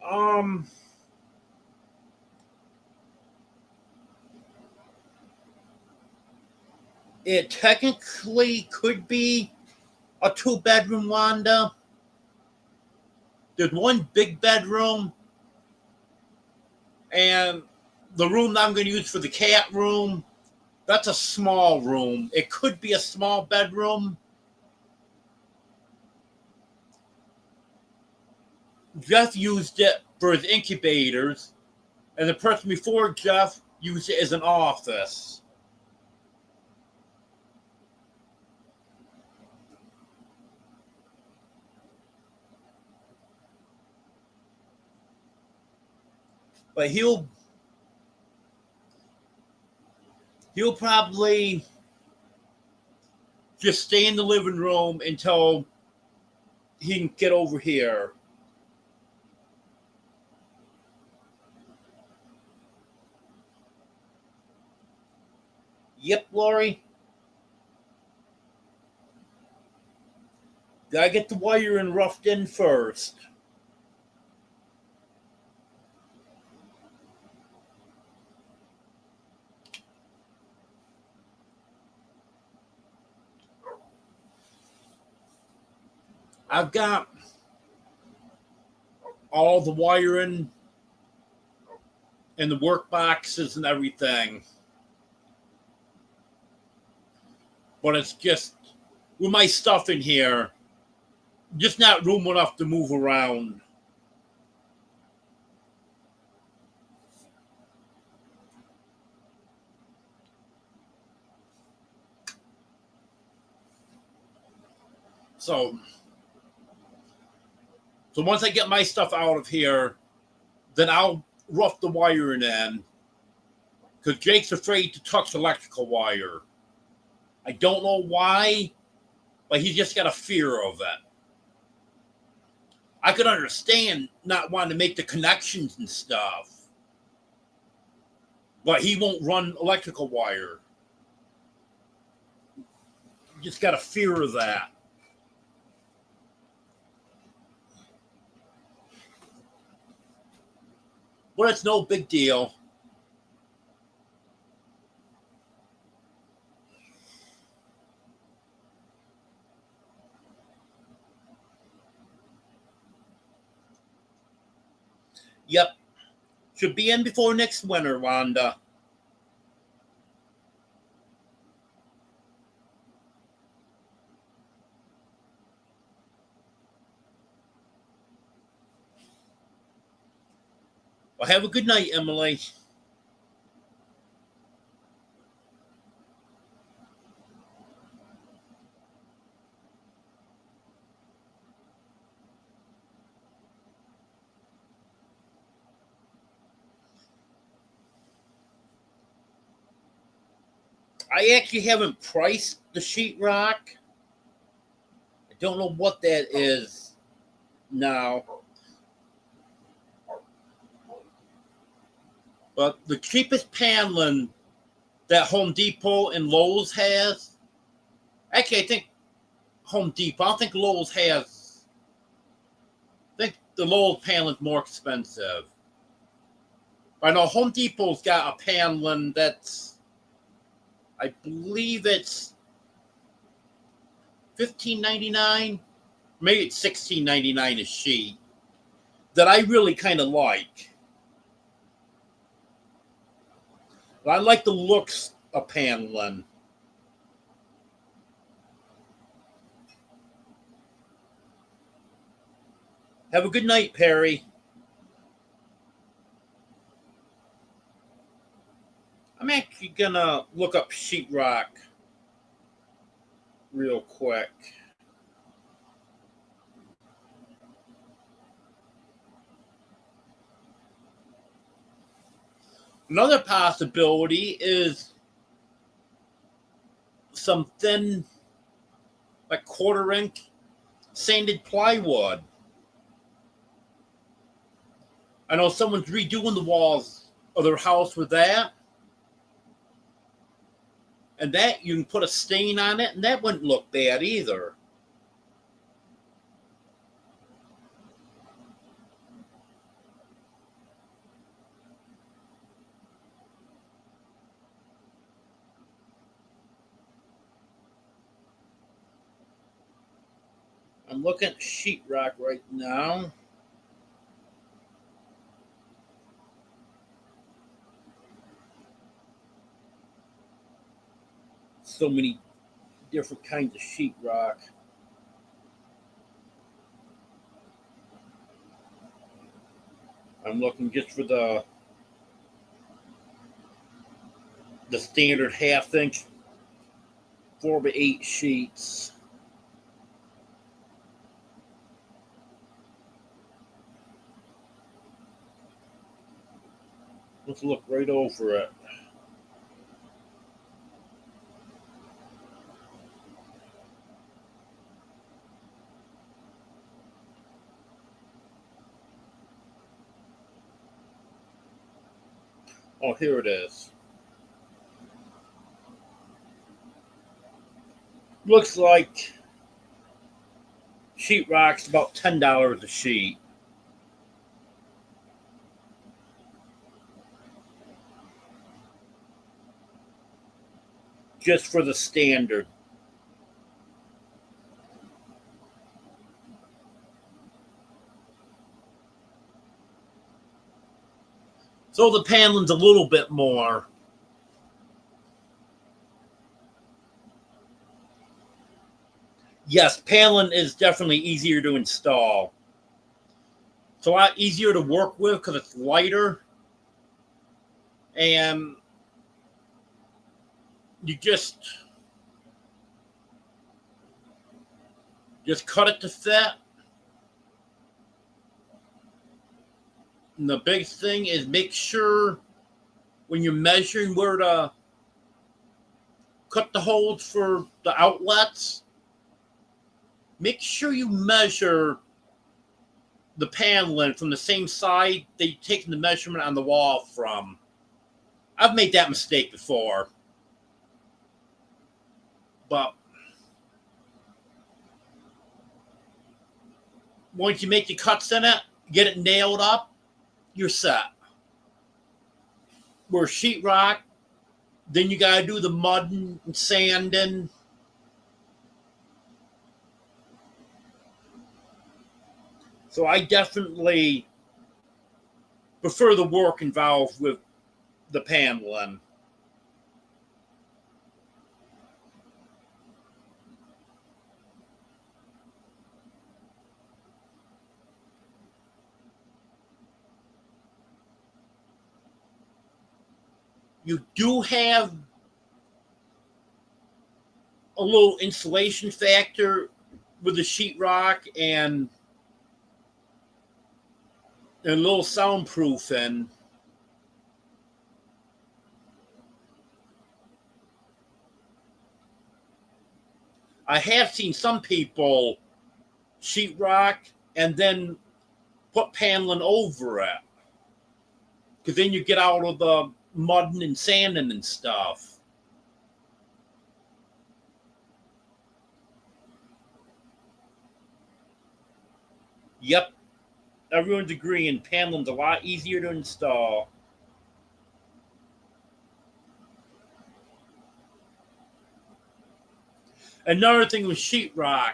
Um, it technically could be a two-bedroom, Wanda. There's one big bedroom, and the room that I'm going to use for the cat room, that's a small room. It could be a small bedroom. Jeff used it for his incubators, and the person before Jeff used it as an office. But he'll probably just stay in the living room until he can get over here. Yep, Lori. Gotta get the wiring roughed in first. I've got all the wiring and the work boxes and everything. but it's just with my stuff in here, just not room enough to move around. So once I get my stuff out of here, then I'll rough the wiring in, because Jake's afraid to touch electrical wire. I don't know why, but he's just got a fear of it. I could understand not wanting to make the connections and stuff, but he won't run electrical wire. Just got a fear of that. But it's no big deal. Yep. Should be in before next winter, Wanda. Well, have a good night, Emily. I actually haven't priced the sheetrock. I don't know what that is now. But the cheapest paneling that Home Depot and Lowe's has, actually, I think Home Depot, I don't think Lowe's has, I think the Lowe's paneling's more expensive. I know Home Depot's got a paneling that's, I believe it's $15.99, maybe it's $16.99 a sheet, that I really kind of like. I like the looks of paneling. Have a good night, Perry. I'm actually gonna look up sheetrock real quick. Another possibility is some thin, like quarter-inch sanded plywood. I know someone's redoing the walls of their house with that. And that, you can put a stain on it, and that wouldn't look bad either. I'm looking at sheetrock right now. So many different kinds of sheetrock. I'm looking just for the standard half-inch 4x8 sheets. Let's look right over it. Oh, here it is. Looks like sheetrock's about $10 a sheet. Just for the standard. So the paneling's a little bit more. Yes, paneling is definitely easier to install. It's a lot easier to work with because it's lighter, and you just cut it to fit. And the big thing is make sure when you're measuring where to cut the holes for the outlets, make sure you measure the paneling from the same side that you're taking the measurement on the wall from. I've made that mistake before. But once you make your cuts in it, get it nailed up, you're set. Where sheetrock, then you gotta do the mudding and sanding. So I definitely prefer the work involved with the paneling. You do have a little insulation factor with the sheetrock and a little soundproofing. I have seen some people sheetrock and then put paneling over it because then you get out of the mudding and sanding and stuff. Yep, everyone's agreeing paneling's a lot easier to install. Another thing with sheetrock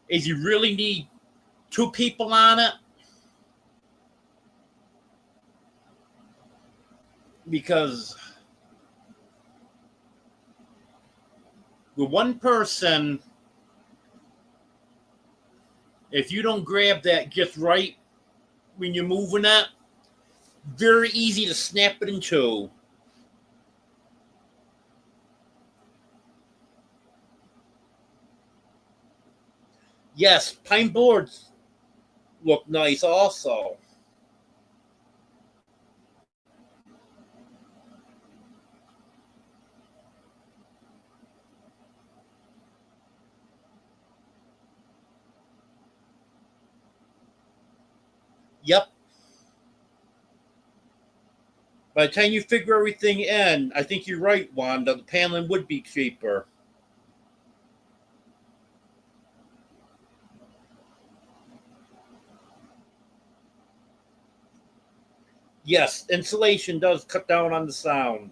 is you really need two people on it because with one person, if you don't grab that just right when you're moving it, very easy to snap it in two. Yes, pine boards look nice also. Yep. By the time you figure everything in, I think you're right, Wanda. The paneling would be cheaper. Yes, insulation does cut down on the sound.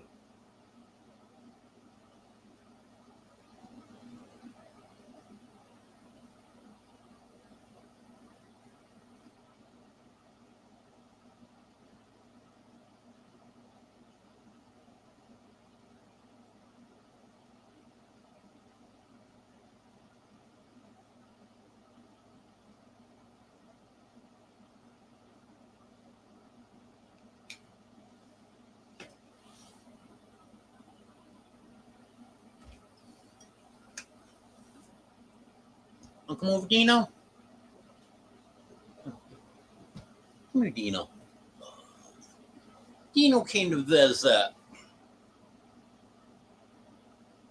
Come over, Dino. Come here, Dino. Dino came to visit.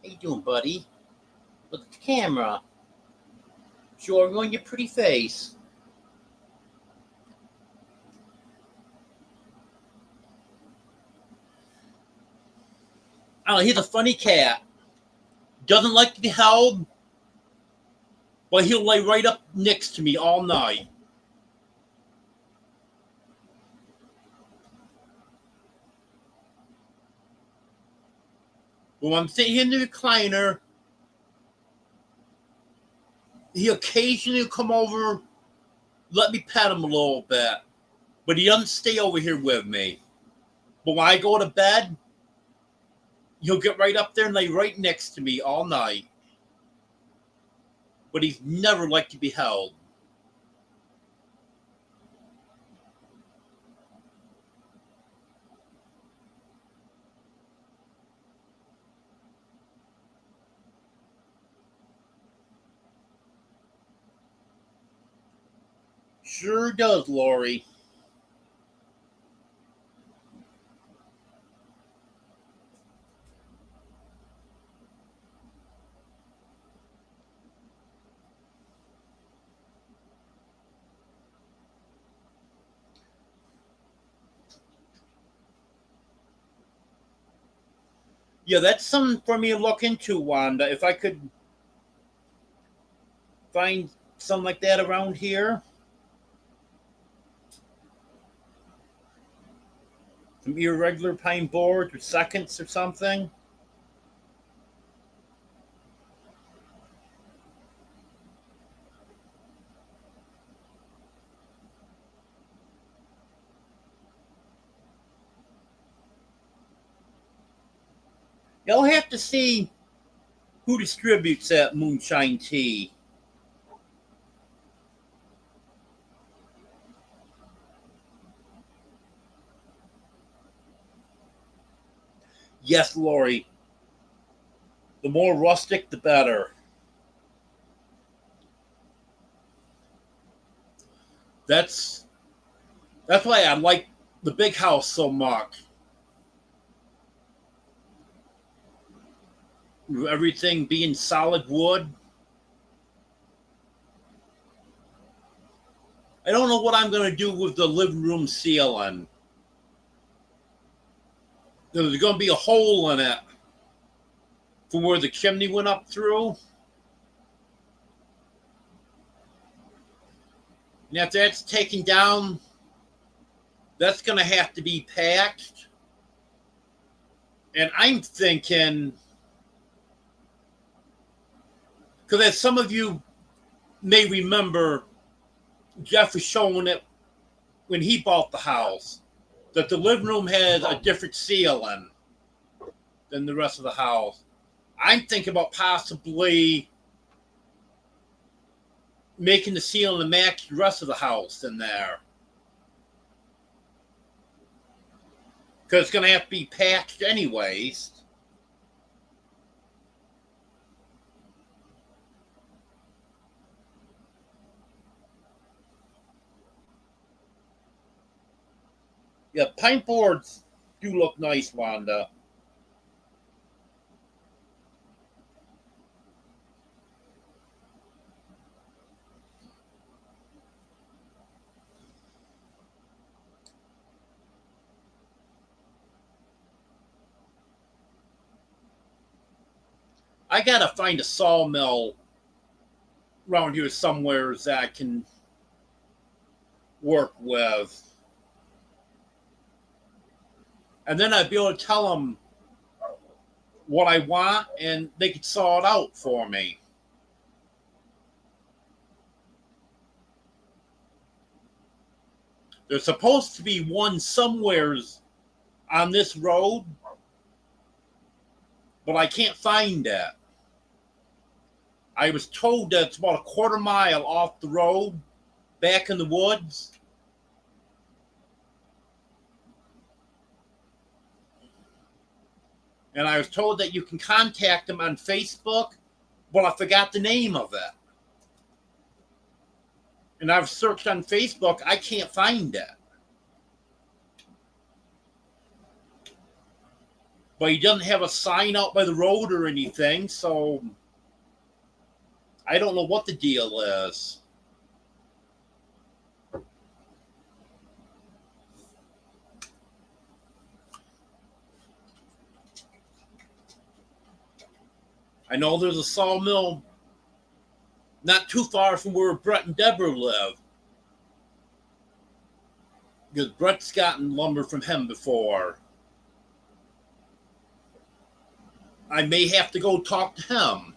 How you doing, buddy? Look at the camera. Show everyone your pretty face. Oh, he's a funny cat. Doesn't like to be held, but he'll lay right up next to me all night. When I'm sitting here in the recliner, he occasionally will come over, let me pet him a little bit, but he doesn't stay over here with me. But when I go to bed, he'll get right up there and lay right next to me all night. but he's never like to be held. Sure does, Lori. Yeah, that's something for me to look into, Wanda. If I could find something like that around here, some irregular pine boards or seconds or something. You'll have to see who distributes that moonshine tea. Yes, Lori. The more rustic, the better. That's that's why I like the big house so much. Everything being solid wood. I don't know what I'm going to do with the living room ceiling. There's going to be a hole in it from where the chimney went up through. And if that's taken down, that's going to have to be patched. And I'm thinking, because as some of you may remember, Jeff was showing it when he bought the house, that the living room has a different ceiling than the rest of the house. I'm thinking about possibly making the ceiling match the rest of the house in there. Because it's going to have to be patched anyways. Yeah, pine boards do look nice, Wanda. I gotta find a sawmill around here somewhere that I can work with. And then I'd be able to tell them what I want and they could saw it out for me. There's supposed to be one somewheres on this road, but I can't find it. I was told that it's about a quarter mile off the road, back in the woods. And I was told that you can contact them on Facebook, but I forgot the name of it. And I've searched on Facebook, I can't find it. But he doesn't have a sign out by the road or anything, so I don't know what the deal is. I know there's a sawmill not too far from where Brett and Deborah live. Because Brett's gotten lumber from him before. I may have to go talk to him.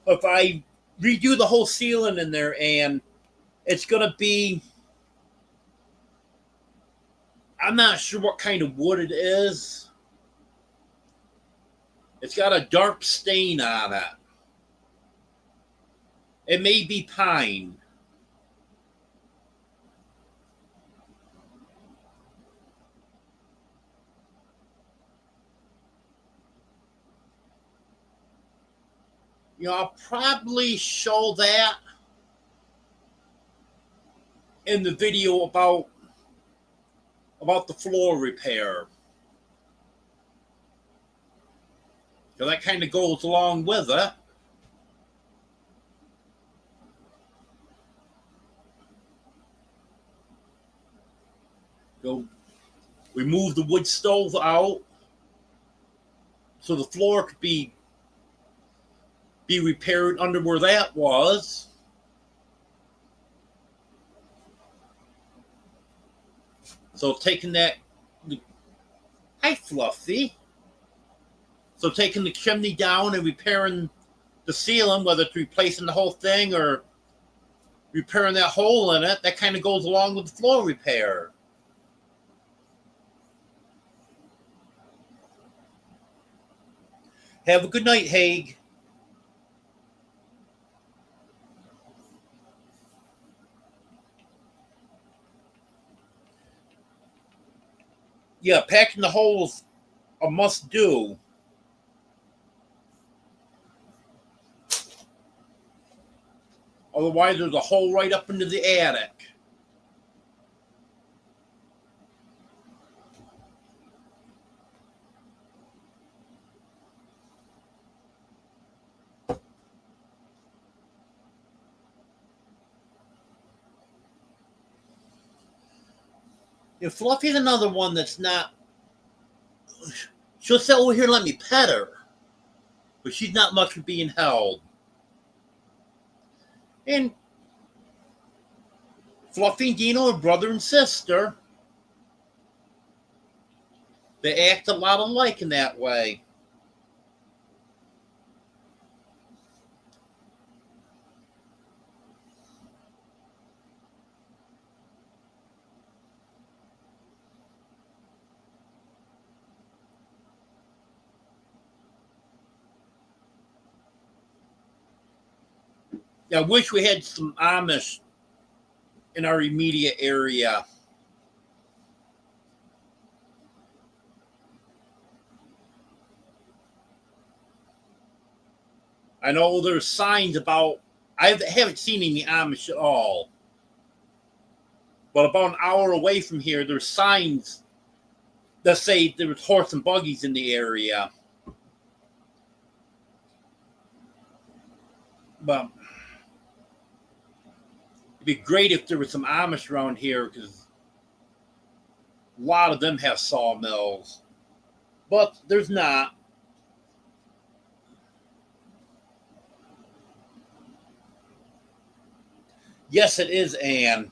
if I redo the whole ceiling in there, and it's going to be, I'm not sure what kind of wood it is. It's got a dark stain on it. It may be pine. I'll probably show that in the video about the floor repair. So that kind of goes along with it. So we moved the wood stove out so the floor could be repaired under where that was. So taking that, hi Fluffy. So taking the chimney down and repairing the ceiling, whether it's replacing the whole thing or repairing that hole in it, that kind of goes along with the floor repair. Have a good night, Haig. Yeah, patching the holes a must do. Otherwise, there's a hole right up into the attic. If Fluffy's another one that's not, she'll say, "Oh, here, let me pet her," but she's not much for being held. And Fluffy and Dino are brother and sister. They act a lot alike in that way. I wish we had some Amish in our immediate area. I know there's signs about, I haven't seen any Amish at all. But about an hour away from here, there's signs that say there's horse and buggies in the area. But it'd be great if there was some Amish around here because a lot of them have sawmills. But there's not. Yes, it is, Anne.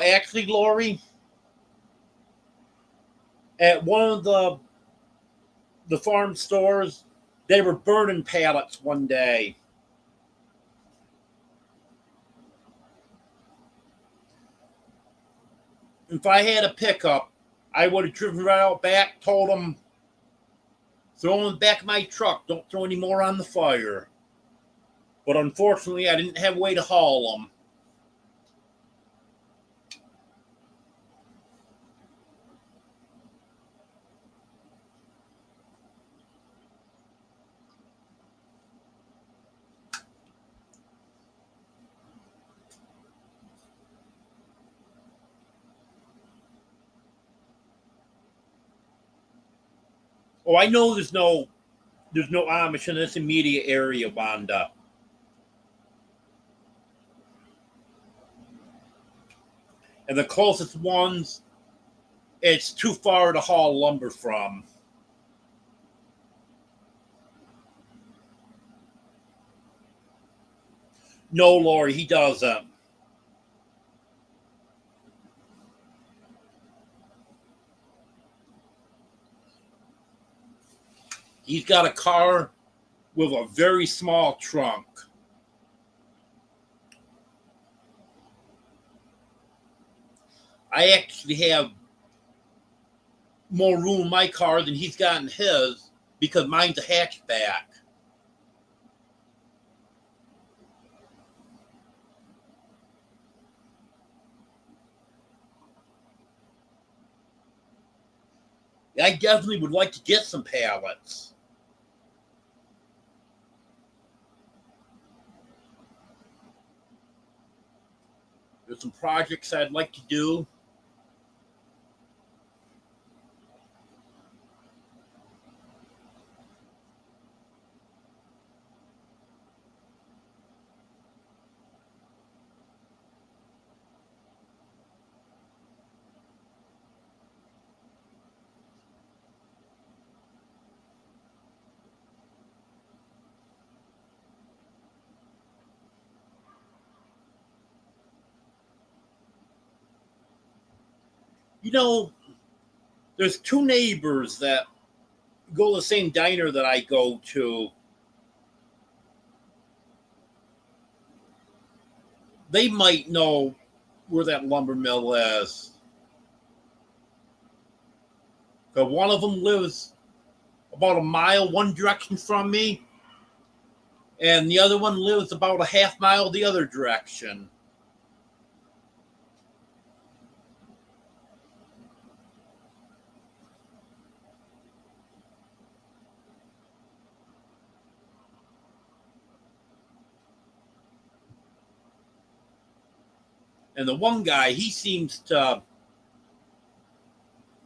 Actually, Lori, at one of the farm stores, they were burning pallets one day. If I had a pickup, I would have driven right out back, told them, throw them back in my truck, don't throw any more on the fire. But unfortunately, I didn't have a way to haul them. Oh, I know there's no Amish in this immediate area, Wanda. And the closest ones it's too far to haul lumber from. No, Lori, he doesn't. He's got a car with a very small trunk. I actually have more room in my car than he's got in his because mine's a hatchback. I definitely would like to get some pallets. There's some projects I'd like to do. You know, there's two neighbors that go to the same diner that I go to. They might know where that lumber mill is. But one of them lives about a mile one direction from me, and the other one lives about a half mile the other direction. And the one guy, he seems to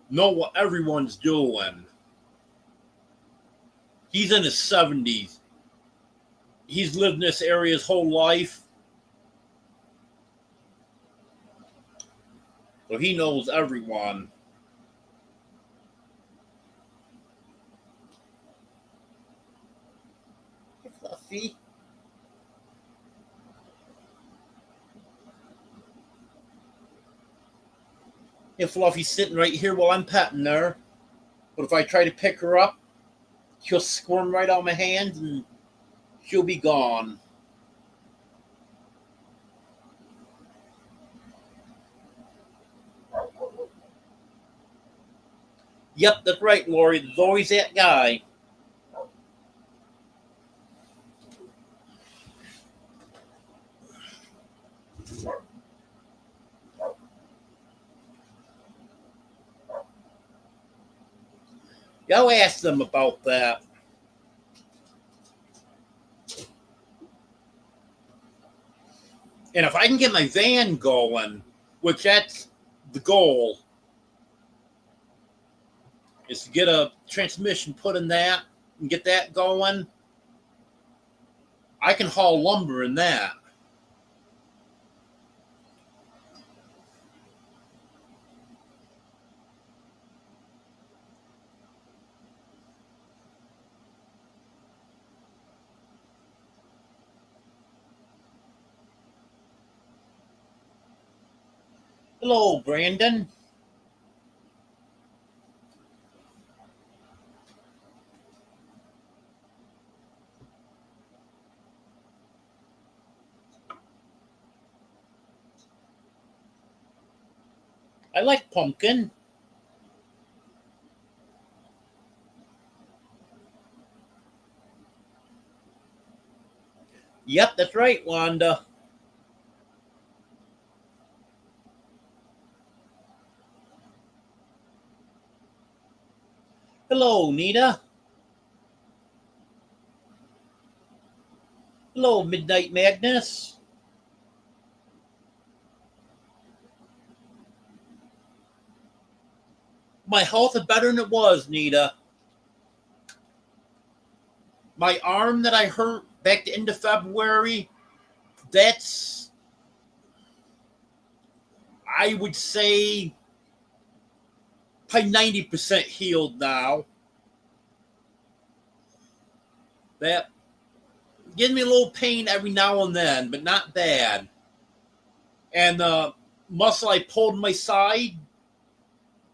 know what everyone's doing. He's in his 70s. He's lived in this area his whole life. So he knows everyone. Hey, Fluffy. Hey, Fluffy's sitting right here while I'm petting her. But if I try to pick her up, she'll squirm right out of my hands and she'll be gone. Yep, that's right, Lori. There's always that guy. Go ask them about that. And if I can get my van going, which that's the goal, is to get a transmission put in that and get that going, I can haul lumber in that. Hello, Brandon. I like pumpkin. Yep, that's right, Wanda. Hello, Nita. Hello, Midnight Madness. My health is better than it was, Nita. My arm that I hurt back the end of February, that's, I would say, probably 90% healed now. That gives me a little pain every now and then, but not bad. And the muscle I pulled in my side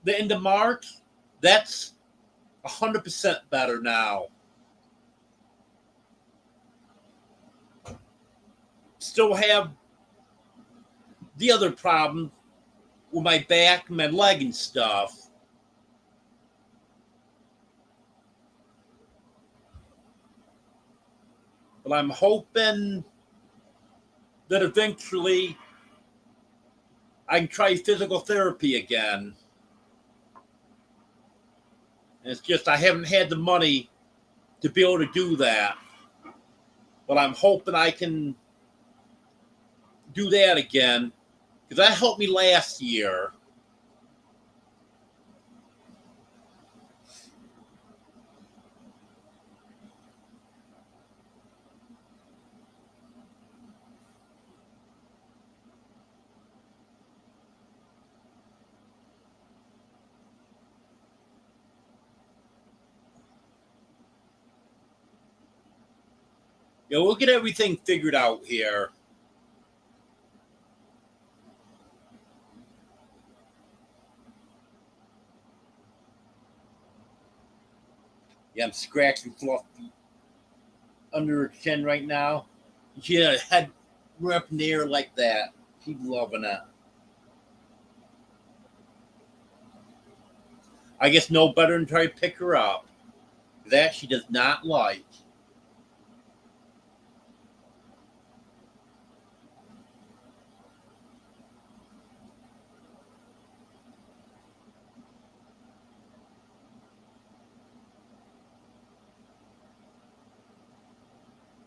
the end of March, that's 100% better now. Still have the other problem with my back and my leg and stuff. But I'm hoping that eventually I can try physical therapy again. And it's just I haven't had the money to be able to do that. But I'm hoping I can do that again because that helped me last year. Yeah, we'll get everything figured out here. Yeah, I'm scratching Fluffy under her chin right now. Yeah, head up in the air like that. She's loving it. I guess no better than try to pick her up. That she does not like.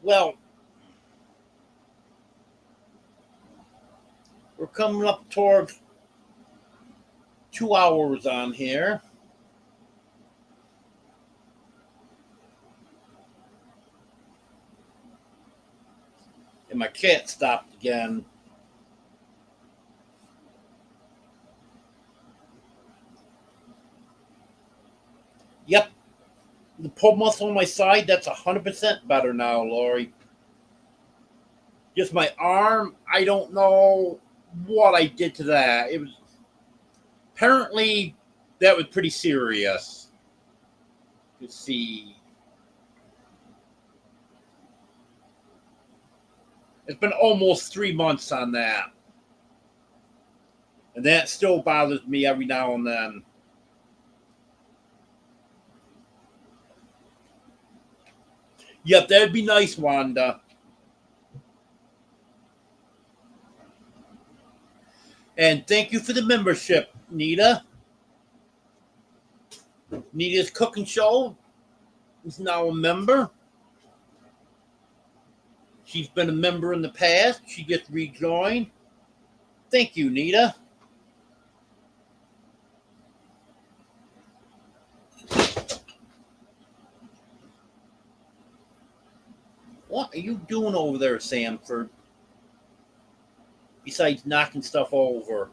Well, we're coming up towards 2 hours on here. And my cat stopped again. Yep, the pull muscle on my side, that's 100% better now, Lori. Just my arm, I don't know what I did to that. It was apparently that was pretty serious. Let's see. It's been almost 3 months on that. And that still bothers me every now and then. Yep, that'd be nice, Wanda. And thank you for the membership, Nita. Nita's Cooking Show is now a member. She's been a member in the past. She just rejoined. Thank you, Nita. What are you doing over there, Sanford? Besides knocking stuff over.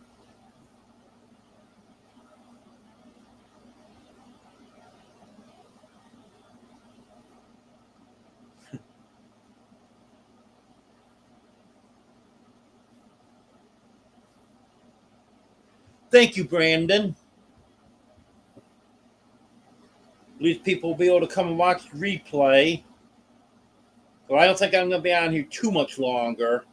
Thank you, Brandon. At least people will be able to come and watch the replay. So I don't think I'm going to be on here too much longer.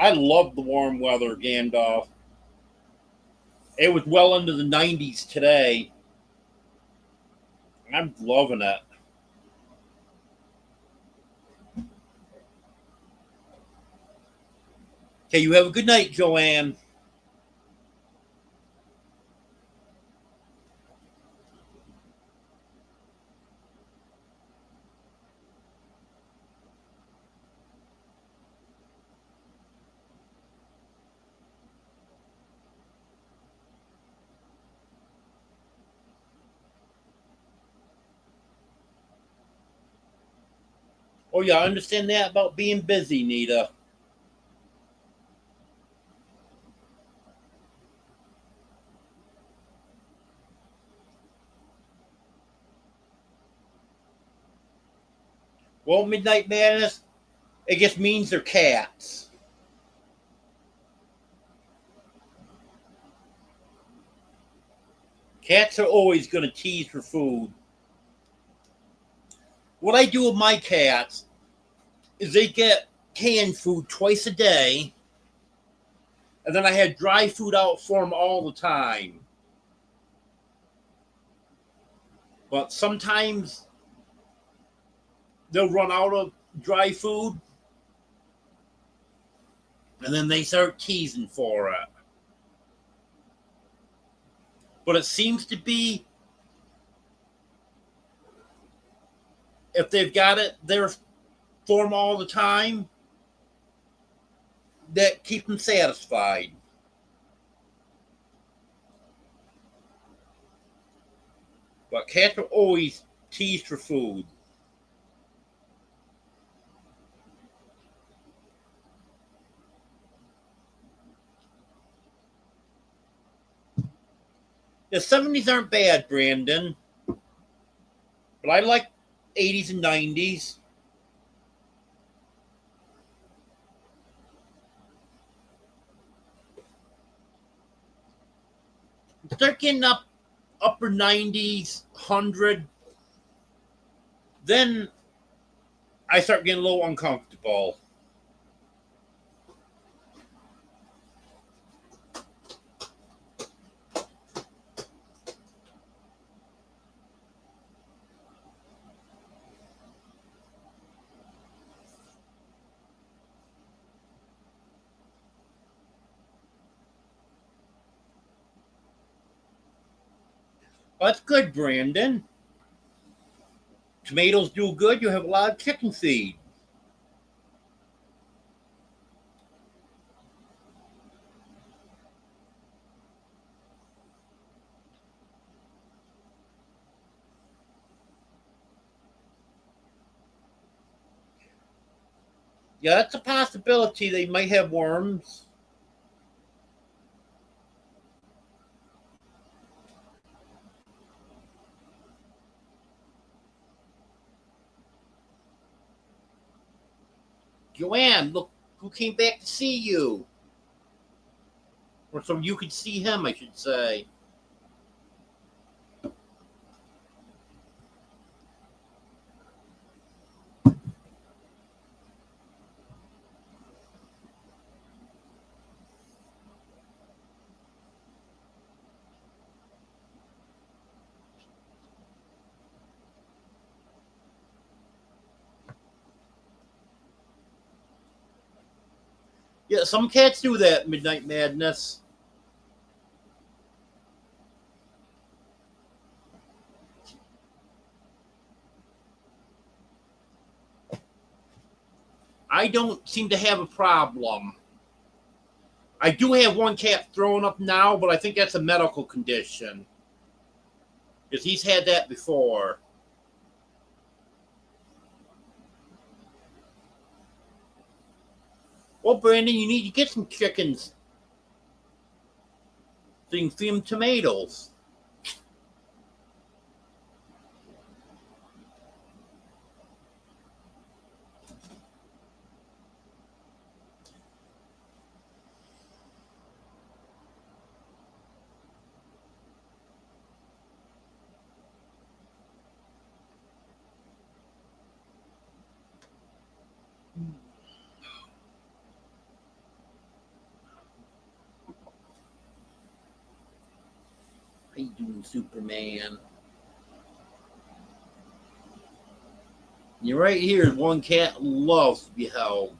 I love the warm weather, Gandalf. It was well into the 90s today. I'm loving it. Okay, you have a good night, Joanne. Oh, yeah, I understand that about being busy, Nita. Well, Midnight Madness, it just means they're cats. Cats are always going to tease for food. What I do with my cats is they get canned food twice a day, and then I have dry food out for them all the time. But sometimes they'll run out of dry food, and then they start teasing for it. But it seems to be if they've got it there for them all the time, that keep them satisfied. But cats are always teased for food. The 70s aren't bad, Brandon, but I like 80s and 90s. Start getting up upper 90s, 100, then I start getting a little uncomfortable. That's good, Brandon. Tomatoes do good. You have a lot of chicken feed. Yeah, that's a possibility. They might have worms. Joanne, look who came back to see you. Or so you could see him, I should say. Yeah, some cats do that, Midnight Madness. I don't seem to have a problem. I do have one cat throwing up now, but I think that's a medical condition. Because he's had that before. Well, Brandon, you need to get some chickens so you can feed them tomatoes. How you doing, Superman? You're right here. One cat loves to be held.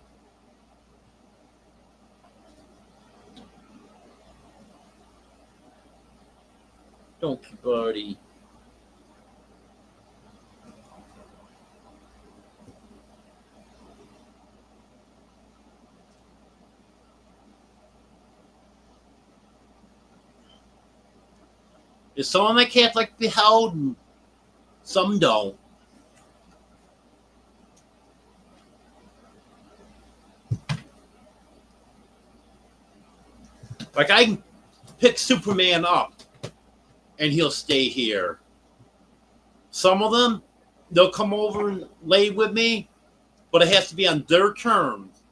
Don't you, buddy? Some of my cats like to be held, and some don't. Like I can pick Superman up and he'll stay here. Some of them, they'll come over and lay with me, but it has to be on their terms.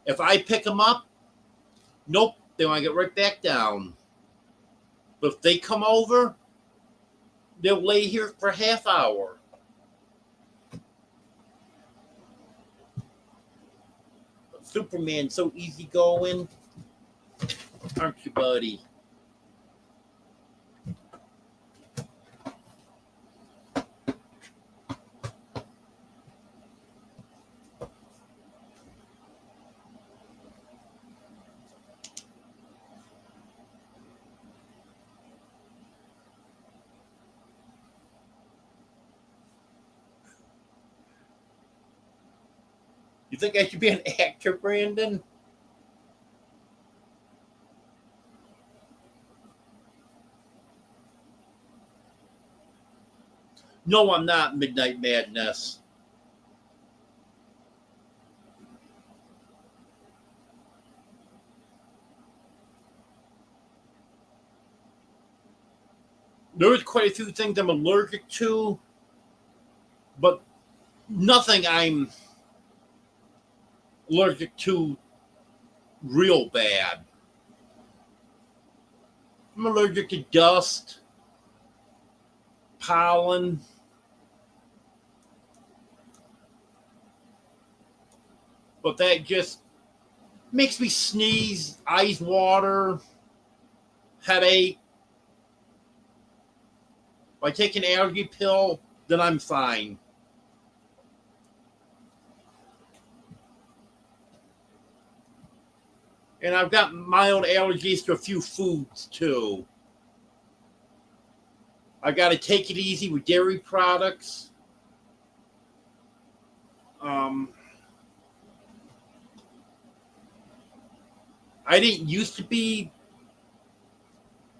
If I pick them up, nope, they want to get right back down. But if they come over, they'll lay here for a half hour. Superman's so easygoing, aren't you, buddy? You think I should be an actor, Brandon? No, I'm not, Midnight Madness. There's quite a few things I'm allergic to, but nothing I'm allergic to real bad. I'm allergic to dust, pollen, but that just makes me sneeze, eyes water, headache. If I take an allergy pill, then I'm fine. And I've got mild allergies to a few foods too. I got to take it easy with dairy products. Um, I didn't used to be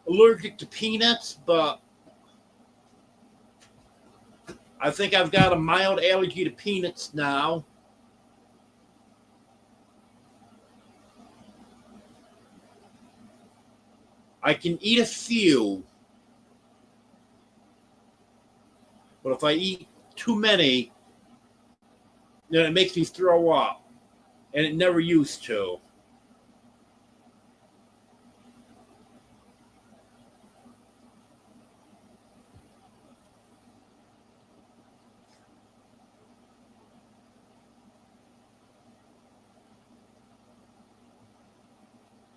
allergic to peanuts, but I think I've got a mild allergy to peanuts now. I can eat a few, but if I eat too many, then it makes me throw up, and it never used to.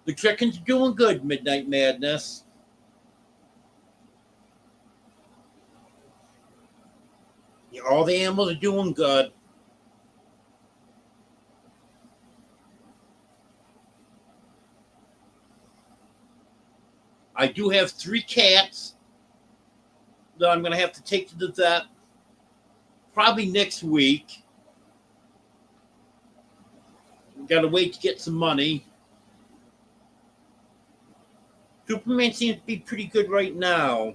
The chicken's doing good, Midnight Madness. All the animals are doing good. I do have 3 cats that I'm going to have to take to the vet probably next week. Got to wait to get some money. Superman seems to be pretty good right now.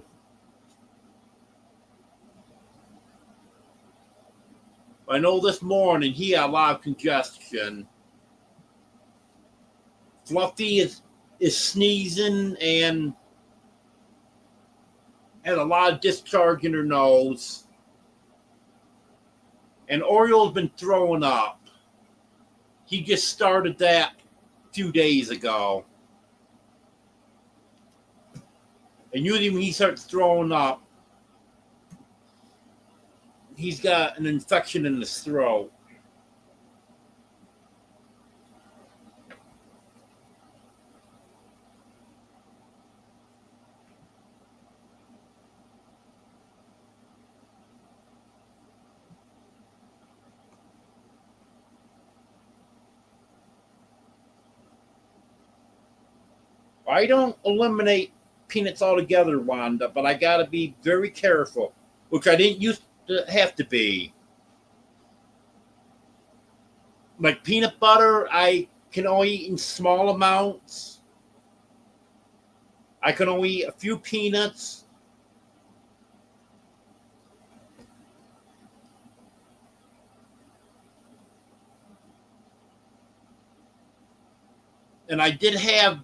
I know this morning he had a lot of congestion. Fluffy is sneezing and had a lot of discharge in her nose. And Oriole's been throwing up. He just started that a few days ago. And usually when he starts throwing up, he's got an infection in his throat. I don't eliminate peanuts altogether, Wanda, but I got to be very careful, which I didn't used to have to be. Like peanut butter, I can only eat in small amounts. I can only eat a few peanuts. And I did have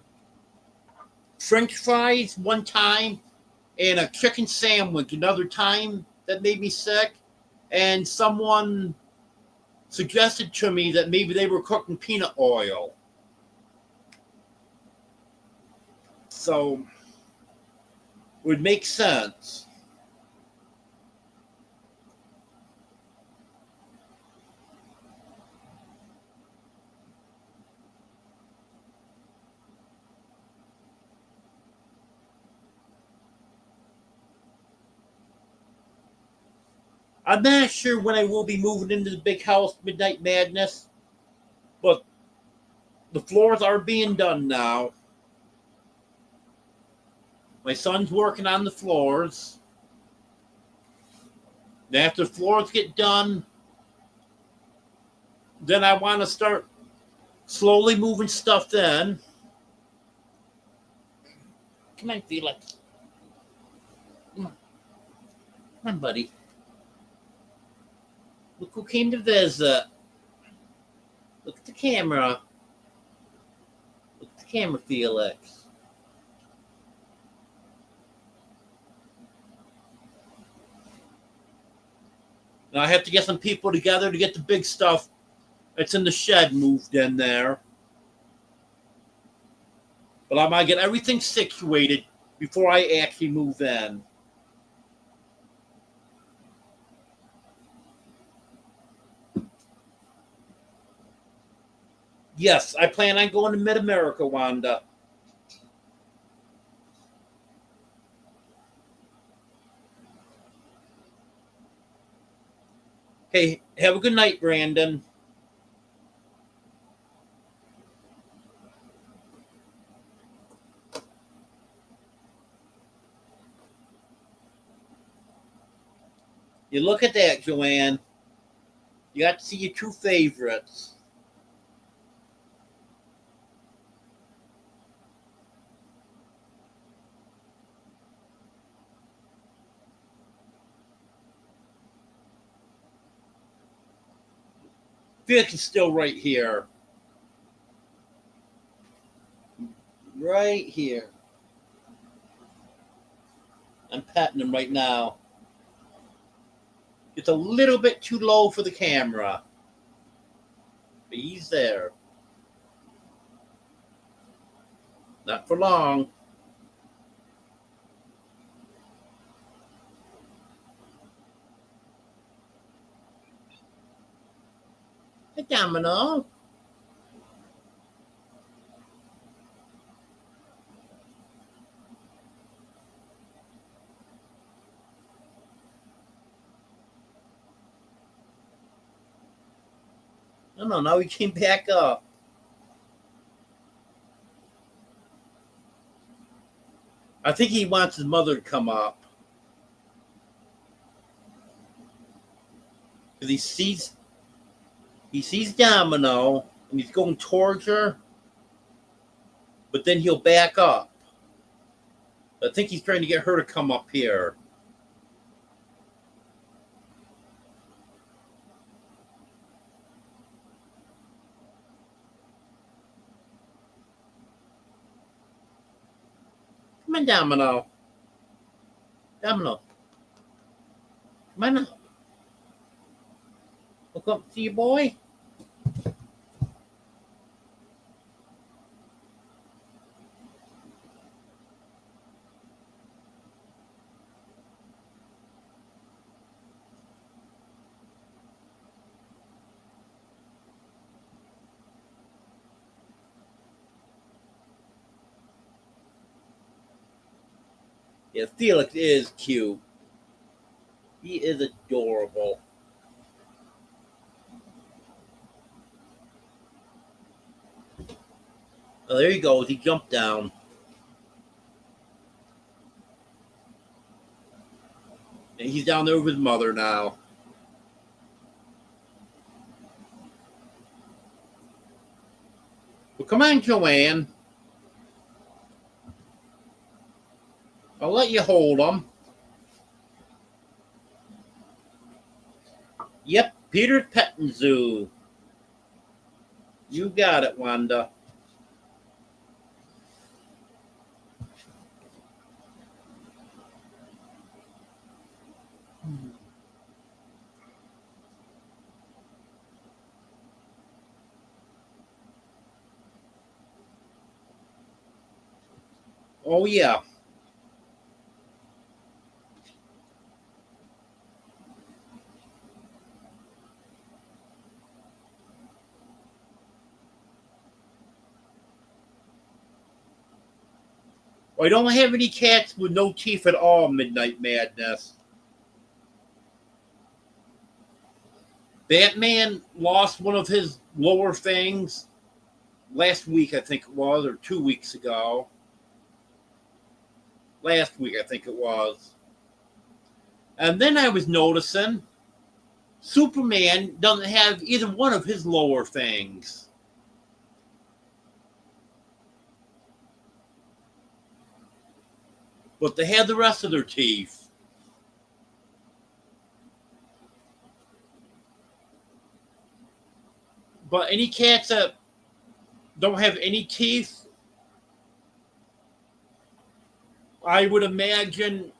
French fries one time and a chicken sandwich another time that made me sick. And someone suggested to me that maybe they were cooking peanut oil. So it would make sense. I'm not sure when I will be moving into the big house, Midnight Madness, but the floors are being done now. My son's working on the floors. Then after the floors get done, then I want to start slowly moving stuff in. Come on, Felix. Come on. Come on, buddy. Look who came to visit. Look at the camera. Look at the camera, Felix. Now I have to get some people together to get the big stuff that's in the shed moved in there. But I might get everything situated before I actually move in. Yes, I plan on going to Mid-America, Wanda. Hey, have a good night, Brandon. You look at that, Joanne. You got to see your two favorites. Felix is still right here. Right here. I'm patting him right now. It's a little bit too low for the camera. But he's there. Not for long. Hey, Domino. No, now he came back up. I think he wants his mother to come up. Because he sees Domino and he's going towards her, but then he'll back up. I think he's trying to get her to come up here. Come on, Domino. Domino. Come on up. Look up to your boy. Yeah, Felix is cute. He is adorable. Oh, there he goes. He jumped down. And he's down there with his mother now. Well, come on, Joanne. I'll let you hold him. Yep, Peter's Petting Zoo. You got it, Wanda. Oh, yeah. I don't have any cats with no teeth at all, Midnight Madness. Batman lost one of his lower fangs last week, I think it was, or 2 weeks ago. Last week, I think it was. And then I was noticing Superman doesn't have either one of his lower fangs. But they have the rest of their teeth. But any cats that don't have any teeth, I would imagine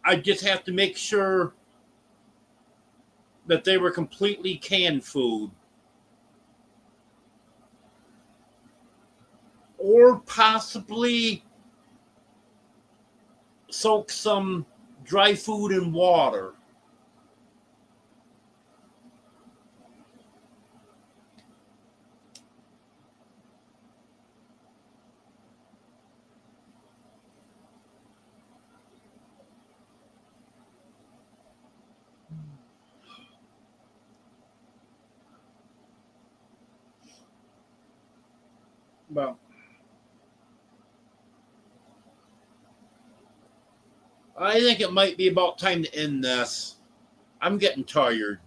I just have to make sure that they were completely canned food. Or possibly soak some dry food in water. Well, I think it might be about time to end this. I'm getting tired.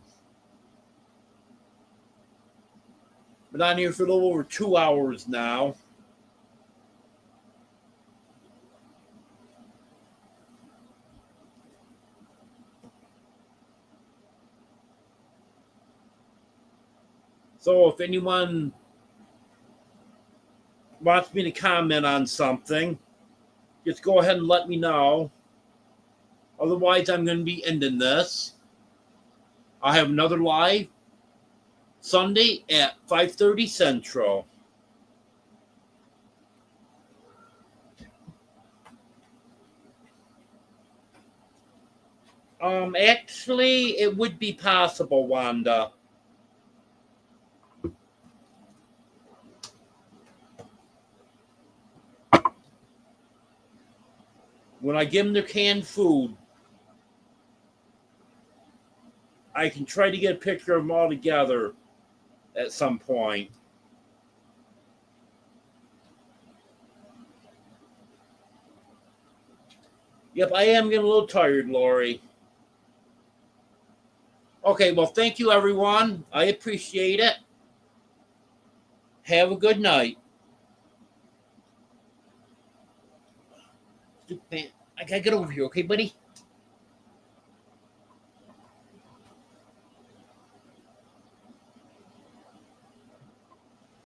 Been on here for a little over 2 hours now. So if anyone wants me to comment on something, just go ahead and let me know. Otherwise, I'm going to be ending this. I'll have another live Sunday at 5:30 Central. Actually, it would be possible, Wanda. When I give them their canned food, I can try to get a picture of them all together at some point. Yep, I am getting a little tired, Lori. Okay, well, thank you, everyone. I appreciate it. Have a good night. I gotta get over here, okay, buddy?